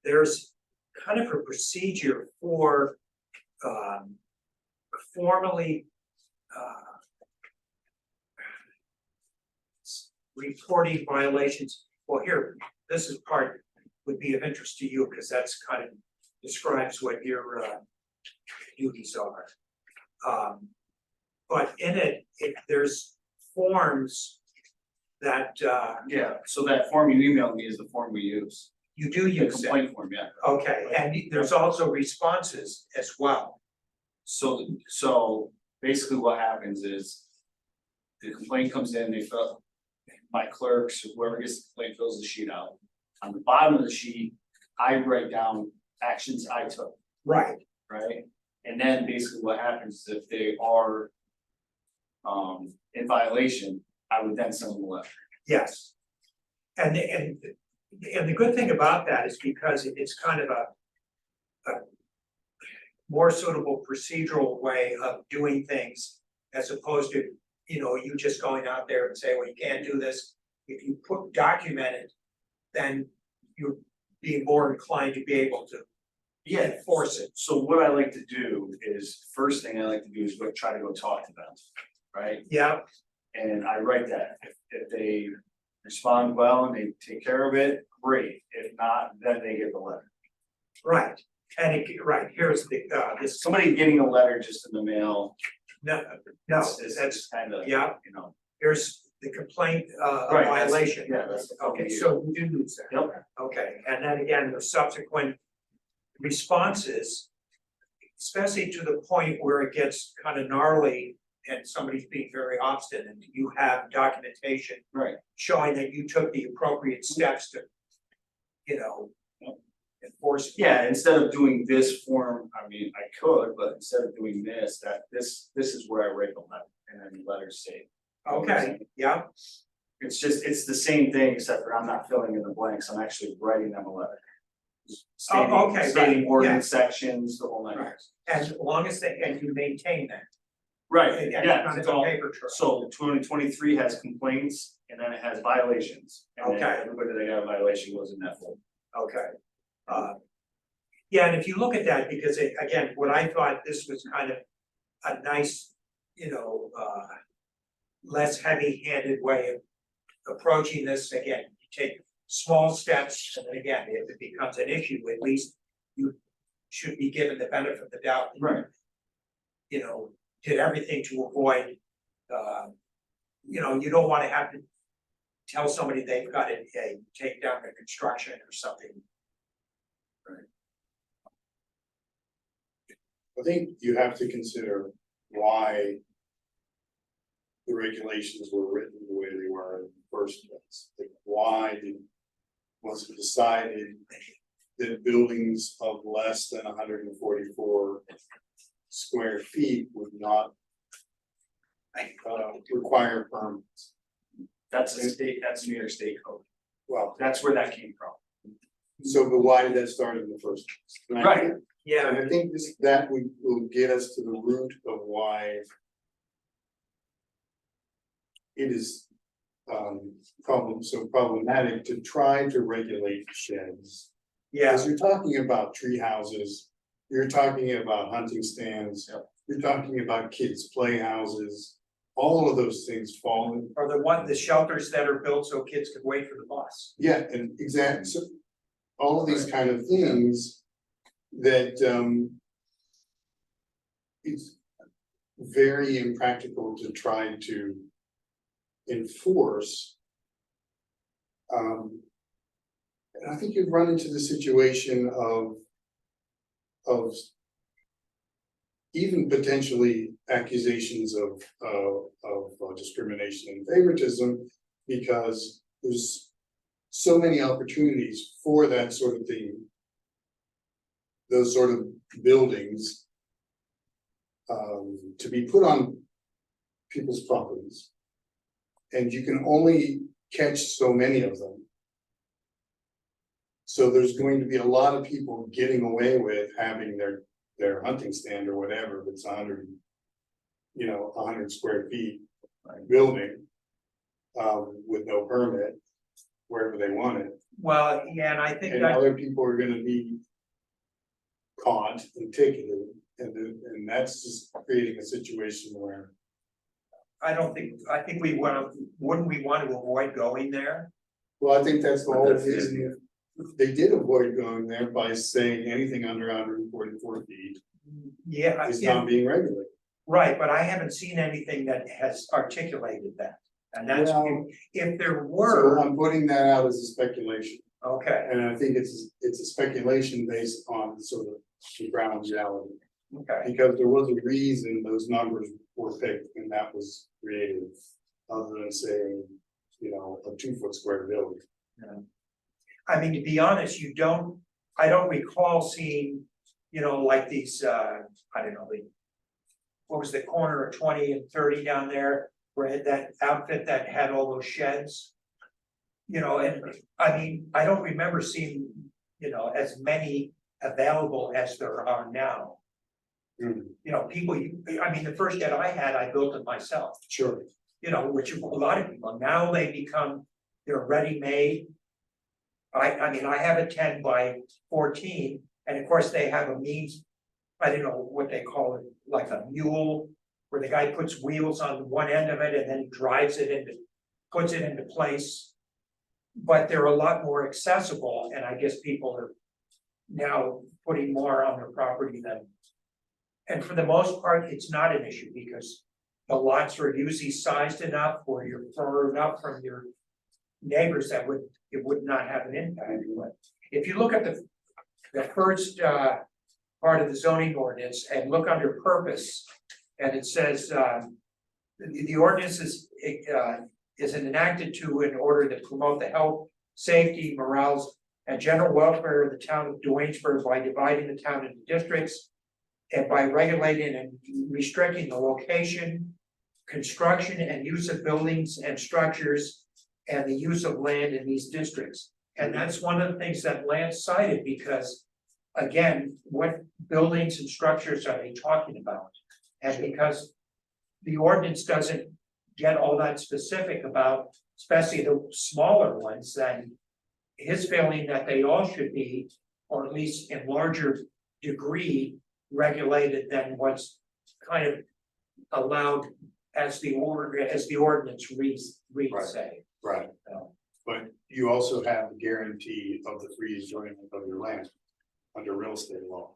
there's kind of a procedure for formally reporting violations. Well, here, this is part would be of interest to you, because that's kind of describes what your duties are. But in it, there's forms that, Yeah, so that form you emailed me is the form we use, you do the use it. complaint form, yeah. Okay, and there's also responses as well. So basically what happens is. The complaint comes in, they fill, my clerks, whoever gets the complaint fills the sheet out. On the bottom of the sheet, I write down actions I took, Right. right? And then basically what happens is if they are. In violation, I would then send them a letter. Yes. And the good thing about that is because it's kind of a more suitable procedural way of doing things as opposed to, you know, you just going out there and say, well, you can't do this. If you document it, then you're being more inclined to be able to enforce it. So what I like to do is, first thing I like to do is try to go talk to them, right? Yeah, And I write that, if they respond well and they take care of it, great, if not, then they get the letter. right. And right, here's this, Somebody getting a letter just in the mail. no, that's, Kind of, yeah. you know. here's the complaint Right, that's- violation. yeah, that's- Okay, so you do use that. Yep. Okay, and then again, the subsequent responses, especially to the point where it gets kind of gnarly and somebody's being very obstinate, you have documentation Right. showing that you took the appropriate steps to, you know, enforce. Yeah, instead of doing this form, I mean, I could, but instead of doing this, this is where I write the letter, and then the letters say. Okay, yeah, It's it's the same thing, except for I'm not filling in the blanks, I'm actually writing them a letter. Stating- okay, right, Stating yeah. ordinance sections, the whole nine yards. as long as and you maintain that. Right, And yeah, kind it's of a all, paper trail. so 2023 has complaints, and then it has violations. And then Okay. everybody that got a violation goes in that folder. Okay. Yeah, and if you look at that, because again, what I thought this was kind of a nice, you know, less heavy-handed way of approaching this, again, you take small steps, and then again, if it becomes an issue, at least you should be given the benefit of the doubt. Right. You know, did everything to avoid, you know, you don't wanna have to tell somebody they've got to take down the construction or something. I think you have to consider why. The regulations were written the way they were in the first place, like was it decided that buildings of less than 144 square feet would not. Require permits, That's New York State code, well, that's where that came from. so but why did that start in the first place? And I Right. think- Yeah, And I think that will get us to the root of why. It is problematic to try to regulate sheds. yeah, Because you're talking about tree houses, you're talking about hunting stands, you're talking about kids' playhouses. All of those things fall in, or the shelters that are built so kids could wait for the bus. yeah, and exactly, so. All of these kind of things that it's very impractical to try to enforce. And I think you've run into the situation of even potentially accusations of discrimination and favoritism, because there's so many opportunities for that sort of thing. Those sort of buildings to be put on people's properties. And you can only catch so many of them. So there's going to be a lot of people getting away with having their hunting stand or whatever, that's 100, 100 square feet building. With no permit, wherever they want it, Well, yeah, and I think and that, other people are gonna be caught and ticketed, and that's just creating a situation where. I think wouldn't we want to avoid going there? Well, I think that's the But whole that's the reason, they did avoid going there by saying anything under 144 feet Yeah, is yeah, not being regulated. Right, but I haven't seen anything that has articulated that, and that's, Well, if there So were, I'm putting that out as a speculation, okay, and I think it's a speculation based on sort of the ground reality. okay. Because there was a reason those numbers were picked, and that was creative, other than saying, you know, a 2 foot square building. I mean, to be honest, I don't recall seeing, you know, like these, I don't know, what was the corner of 20 and 30 down there, where that outfit that had all those sheds? You know, and I mean, I don't remember seeing, you know, as many available as there are now. Hmm, You know, I mean, the first shed I had, I built it myself, Sure, you know, which a lot of people, now they're ready-made. I mean, I have a 10 by 14, and of course, they have a means, I don't know what they call it, like a mule, where the guy puts wheels on one end of it and then drives it puts it into place. But they're a lot more accessible, and I guess people are now putting more on their property than. And for the most part, it's not an issue, because the lots are usually sized enough, or you're far enough from your neighbors that it would not have an impact. But if you look at the first part of the zoning ordinance and look under purpose, and it says the ordinance is enacted in order to promote the health, safety, morale, and general welfare of the town of Duanesburg by dividing the town into districts and by regulating and restricting the location, construction, and use of buildings and structures and the use of land in these districts. And that's one of the things that Lance cited, because again, what buildings and structures are they talking about? And because the ordinance doesn't get all that specific about, especially the smaller ones, then his feeling that they all should be, or at least in larger degree, regulated than what's kind of allowed as the ordinance reads say. right. But you also have the guarantee of the free enjoyment of your land under real estate law.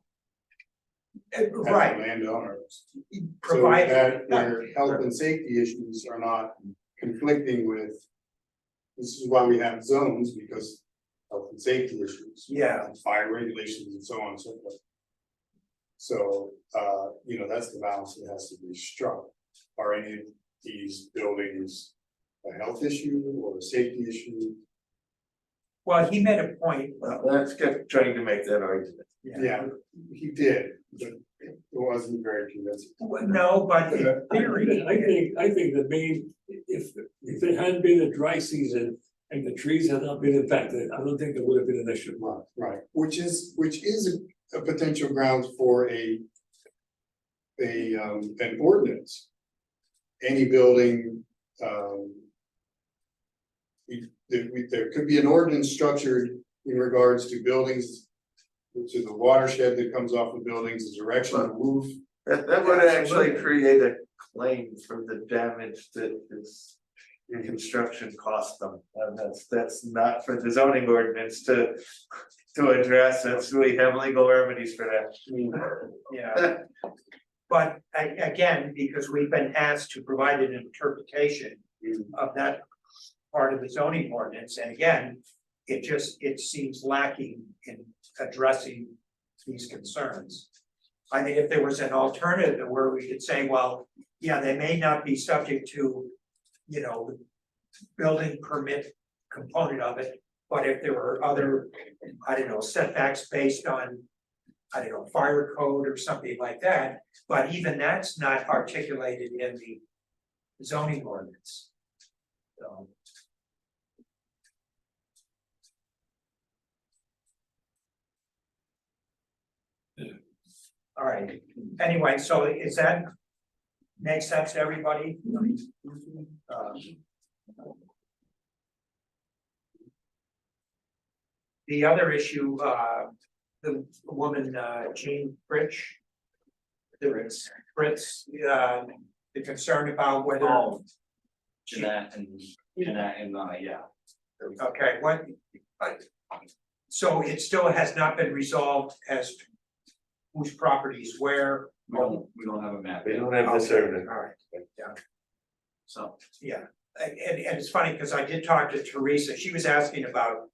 As a Right, landowner. So provide, that where health and safety issues are not conflicting with. This is why we have zones, because health and safety issues. Yeah. and Fire regulations and so on and so forth. So, you know, that's the balance that has to be struck. Are any of these buildings a health issue or a safety issue? well, he made a point. Let's get trying to make that argument. Yeah, he did, but it wasn't very convincing. No, but in theory, I think the main, if it hadn't been a dry season and the trees had not been impacted, I don't think there would have been an issue. Right, which is a potential grounds for an ordinance. Any building, there could be an ordinance structured in regards to buildings. To the watershed that comes off of buildings, the direction of the roof. That would actually create a claim for the damage that is construction cost them. And that's not for the zoning ordinance to address. We have legal remedies for that. yeah. But again, because we've been asked to provide an interpretation of that part of the zoning ordinance, and again, it seems lacking in addressing these concerns. I mean, if there was an alternative where we could say, well, yeah, they may not be subject to, you know, the building permit component of it, but if there were other, I don't know, setbacks based on, I don't know, fire code or something like that, but even that's not articulated in the zoning ordinance. So. All right, anyway, so is that make sense to everybody? The other issue, the woman, Jean Fritsch. The concern about whether. Oh, Jeanette and, yeah. Okay, so it still has not been resolved as whose property is where. We don't have a map. We yet. don't have the Okay, survey. all right, yeah. So, Yeah, and it's funny, because I did talk to Teresa, she was asking about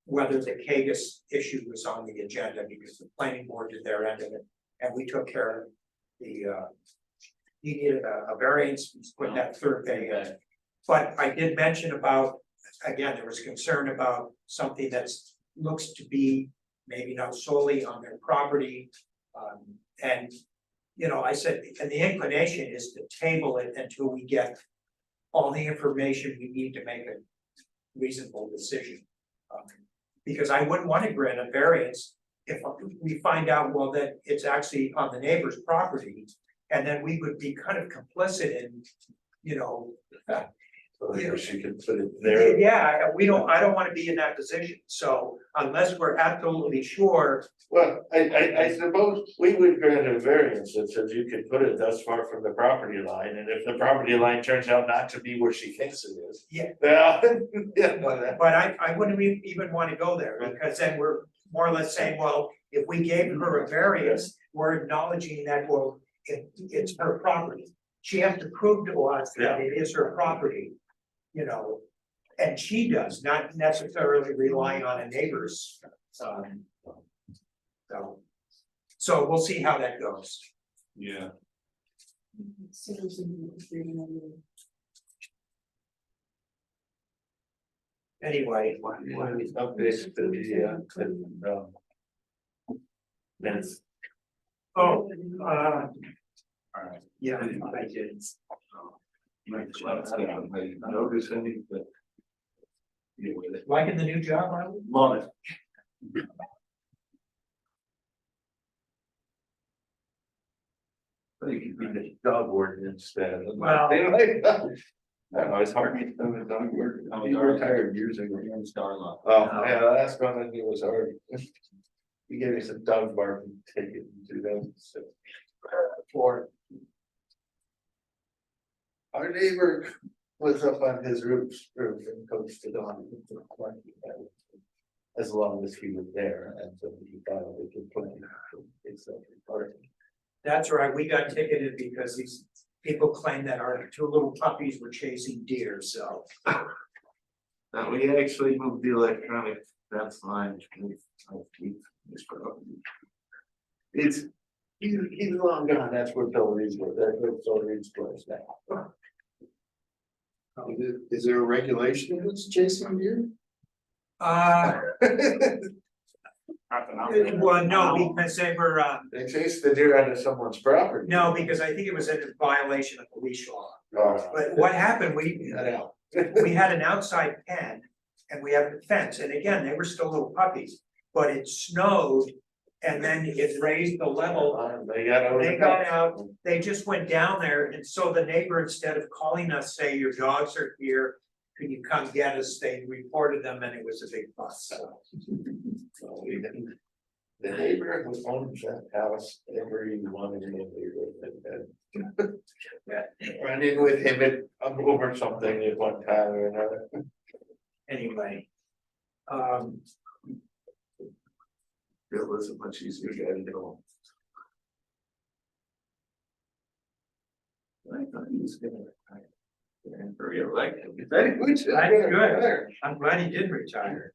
whether the Kagus issue was on the agenda, because the planning board did their end of it, and we took care of the, he needed a variance, he's put that third thing in. But I did mention about, again, there was concern about something that's, looks to be maybe not solely on their property. And, you know, I said, and the inclination is to table it until we get all the information we need to make a reasonable decision. Because I wouldn't want to grant a variance if we find out, well, that it's actually on the neighbor's property. And then we would be kind of complicit in, you know. So she could put it there. Yeah, I don't wanna be in that position, so unless we're absolutely sure, Well, I suppose we would grant a variance that says you could put it thus far from the property line, and if the property line turns out not to be where she thinks it is. Yeah. Yeah, yeah, but, but I wouldn't even wanna go there, because then we're more or less saying, well, if we gave her a variance, we're acknowledging that, well, it's her property. She has to prove to us that it is her property, you know, and she does, not necessarily relying on a neighbor's, so we'll see how that goes. Yeah. Anyway, one of these updates to the, minutes. oh, alright. yeah, I did. Notice any, but. Liking the new job, Riley? Love it. I think you'd be the dog warden instead. Well- I don't know, it's hard to become a dog warden. I was He already- retired years ago. We're in Starla. Oh, yeah, that's when he was hard. He gave me some dog bark and take it in 2006. For. Our neighbor was up on his roof and coached it on. As long as he was there, and so he finally complained. It's party. That's right, we got ticketed because these people claim that our two little puppies were chasing deer, so. Now, we actually moved the electronic, that's fine. It's, he's long gone, that's where Bill Reed's, that's where Bill Reed's place now. Is there a regulation that's chasing deer? Well, no, because they were, They chased the deer out of someone's property. no, because I think it was in violation of police law. Oh, But what happened, we cut out. had an outside pen and we had a fence, and again, they were still little puppies, but it snowed. And then it raised the level, They got over. they got out, they just went down there, and so the neighbor, instead of calling us, say, your dogs are here. Can you come get us, they reported them and it was a big fuss, so. So we didn't. The neighbor who owns that house, every one of the neighbors had run in with him over something at one time or another. Anyway. It was a much easier guy to get along. I thought he was gonna retire. And for reelection. Very good. That's good. I'm glad he did retire.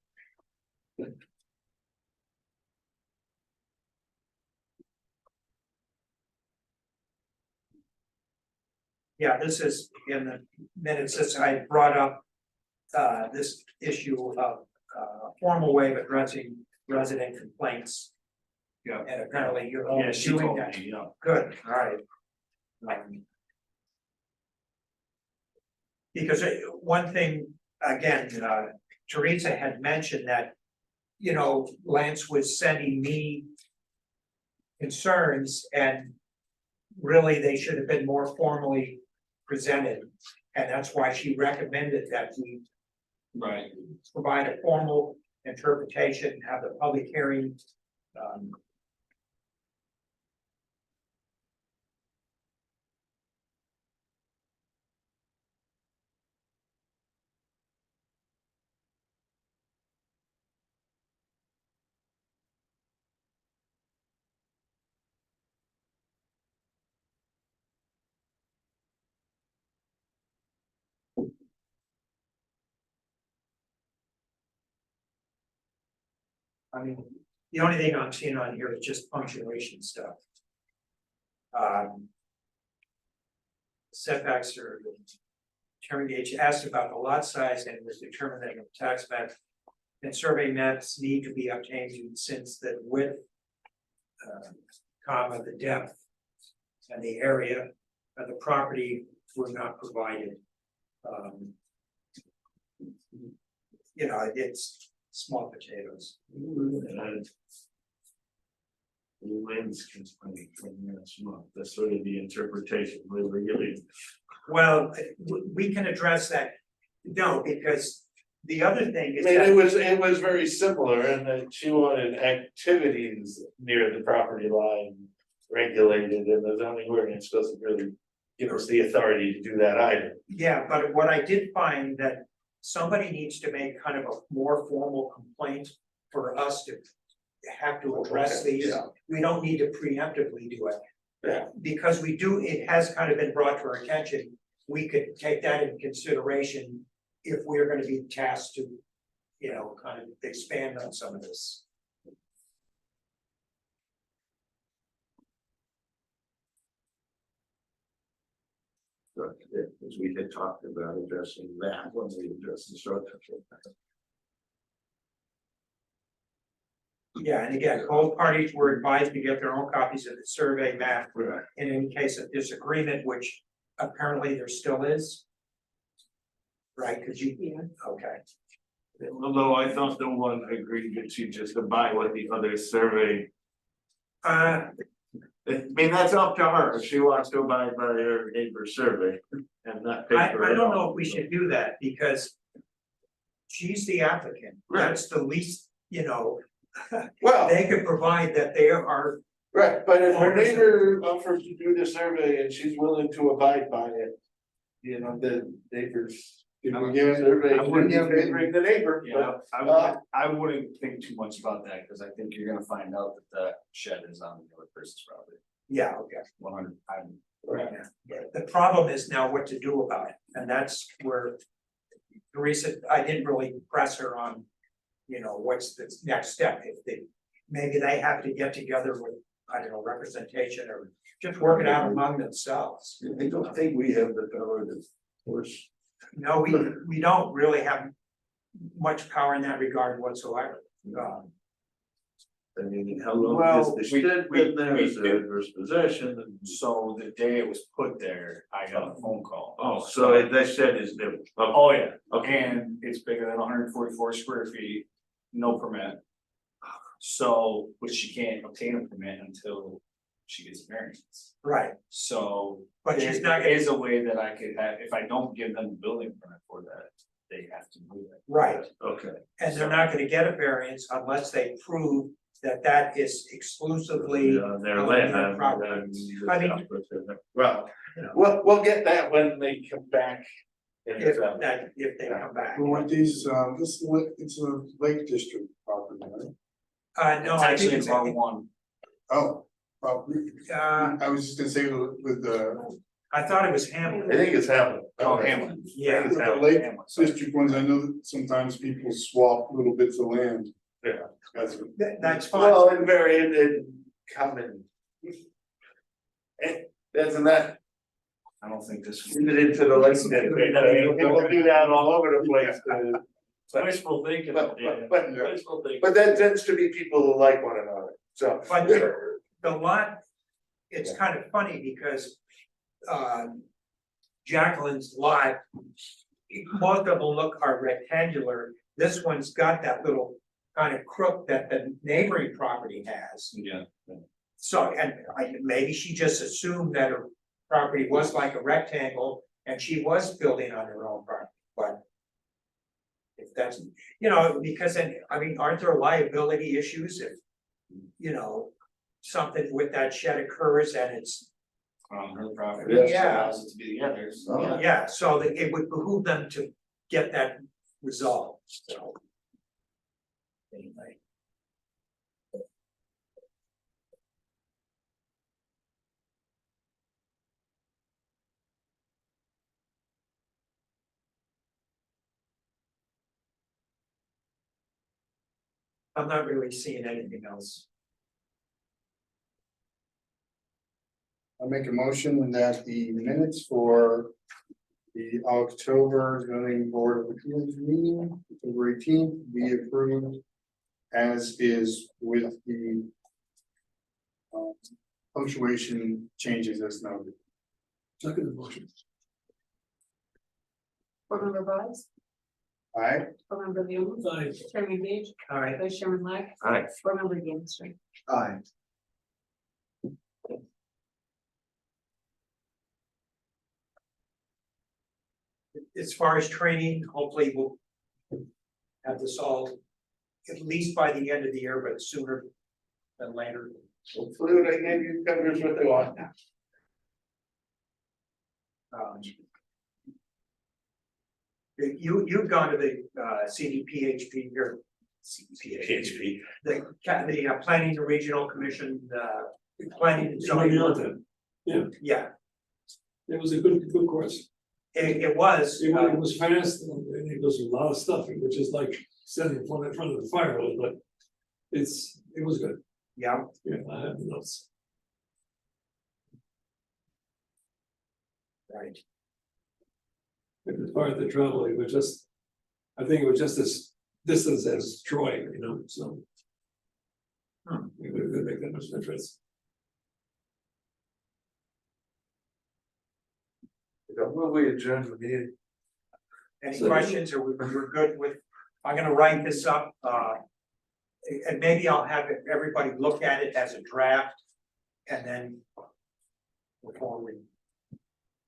Yeah, this is in the minutes, this I brought up. This issue of formal way of addressing resident complaints. Yeah. And apparently you're all Yeah, she doing told that. me, yeah. Good, all right. Because one thing, again, Teresa had mentioned that, you know, Lance was sending me concerns and really they should have been more formally presented. And that's why she recommended that we Right. provide a formal interpretation, have the public hearing. I mean, the only thing I'm seeing on here is just punctuation stuff. Setbacks are. Chairman Gage asked about the lot size and was determined that the tax map and survey maps need to be obtained since the width. Comma, the depth. And the area of the property were not provided. You know, it's small potatoes. Winds can swing from this month, that's sort of the interpretation, we're really. Well, we can address that. No, because the other thing I is mean, that, it was very similar in that she wanted activities near the property line regulated, and the zoning ordinance doesn't really give us the authority to do that either. yeah, but what I did find that somebody needs to make kind of a more formal complaint for us to have to address Okay, these. yeah. We don't need to preemptively do it. Yeah. Because we do, it has kind of been brought to our attention, we could take that into consideration if we're gonna be tasked to, you know, kind of expand on some of this. Because we had talked about addressing that when we addressed the structure. Yeah, and again, both parties were advised to get their own copies of the survey map Right. in any case of disagreement, which apparently there still is. Right, cause you, okay, Although I thought the one agreed that she just abide with the other survey. I mean, that's up to her, if she wants to abide by her neighbor's survey and not pay I for it. don't know all. if we should do that, because. She's the applicant, Right. that's the least, you know, Well, they could provide that they are, right, but if her Owners. neighbor offers to do the survey and she's willing to abide by it. You know, the neighbors. Did we give, Survey, I wouldn't should be favoring the neighbor, Yeah, but, I wouldn't think too much about that, cause I think you're gonna find out that that shed is on the other person's property. yeah, okay. 100, I'm. Yeah. The problem is now what to do about it, and that's where. Teresa, I didn't really press her on, you know, what's the next step, if they, maybe they have to get together with, I don't know, representation or just work it out among themselves. I don't think we have the power to force. No, we don't really have much power in that regard whatsoever. I mean, how long Well, is the we- shed we- been there, we is there adverse possession and? So the day it was put there, I got a phone call. Oh, so that shed is new. Oh, yeah, Okay. and it's bigger than 144 square feet, no permit. So, which she can't obtain a permit until she gets a variance. Right, So. but she's not There gonna, is a way that I could have, if I don't give them the building permit for that, they have to move it. right, Okay. and they're not gonna get a variance unless they prove that that is exclusively. On their on land. their property. I mean- Well, we'll get that when they come back. in If December. that, if they come back. who want these, it's a Lake District property, right? No, It's I actually think it's, in R1. Oh, probably, I I was just gonna say with the, thought it was I Hamlin, think it's Hamlin. Oh, Hamlin. yeah, with the Lake District ones, I know that sometimes people swap little bits of land. Yeah. That's, that's fine. Well, and very in common. Doesn't that I don't think this. lead it into the lake? People do that all over the place. Wishful thinking. But- yeah. but- Wishful thinking. But that tends to be people who like one another, so. But the lot, it's kind of funny because, Jacqueline's lot, most of them are rectangular. This one's got that little kind of crook that the neighboring property has. Yeah. So, and maybe she just assumed that her property was like a rectangle and she was building on her own property, but. If that's, you know, because then, I mean, aren't there liability issues if, you know, something with that shed occurs and it's. On her property. Yes. Yeah. Allows it to be together, so. Oh, Yeah, so that it would behoove them to get that resolved, so. Anyway. I'm not really seeing anything else. I make a motion that the minutes for the October zoning board of appeals meeting, October 18th, be approved as is with the punctuation changes as noted. Second motion. Board Member Boggs, Aye. Board Member Leo, Aye. Chairman Page, All right, Vice Chairman Lack. Aye. Board Member Gainster. Aye. as far as training, hopefully we'll have this all at least by the end of the year, but sooner than later. Hopefully what I gave you covers what they want. You've gone to the CDPHP here. PHP. The Planning and Regional Commission, planning and Somebody zoning. else then. Yeah, It was a good course. it was, It was fast and it was a lot of stuff, which is like standing in front of the fire, but it was good. yeah, Yeah, I have the notes. right. It was part of the travel, it was just, I think it was just as distance as Troy, so. It would make that much difference. Will we adjourn the meeting? Any So- questions, or we're good with, I'm gonna write this up, and maybe I'll have everybody look at it as a draft, and then before we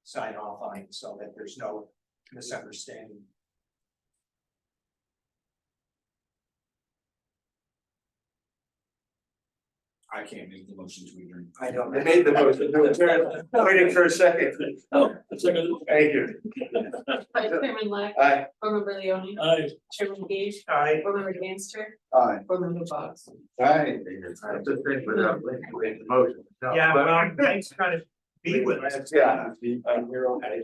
sign off on it, so that there's no misunderstanding. I can't make the motion to adjourn. I don't. I made the motion to adjourn, waiting for a second. Oh, a second. Thank you. Vice Chairman Lack. Aye. Board Member Leoni. Aye. Chairman Page, I, Board Member Gainster, Aye. Board Member Boggs. Aye. I just think without making the motion. yeah, well, thanks, kind of be with us. Yeah, I'm here okay.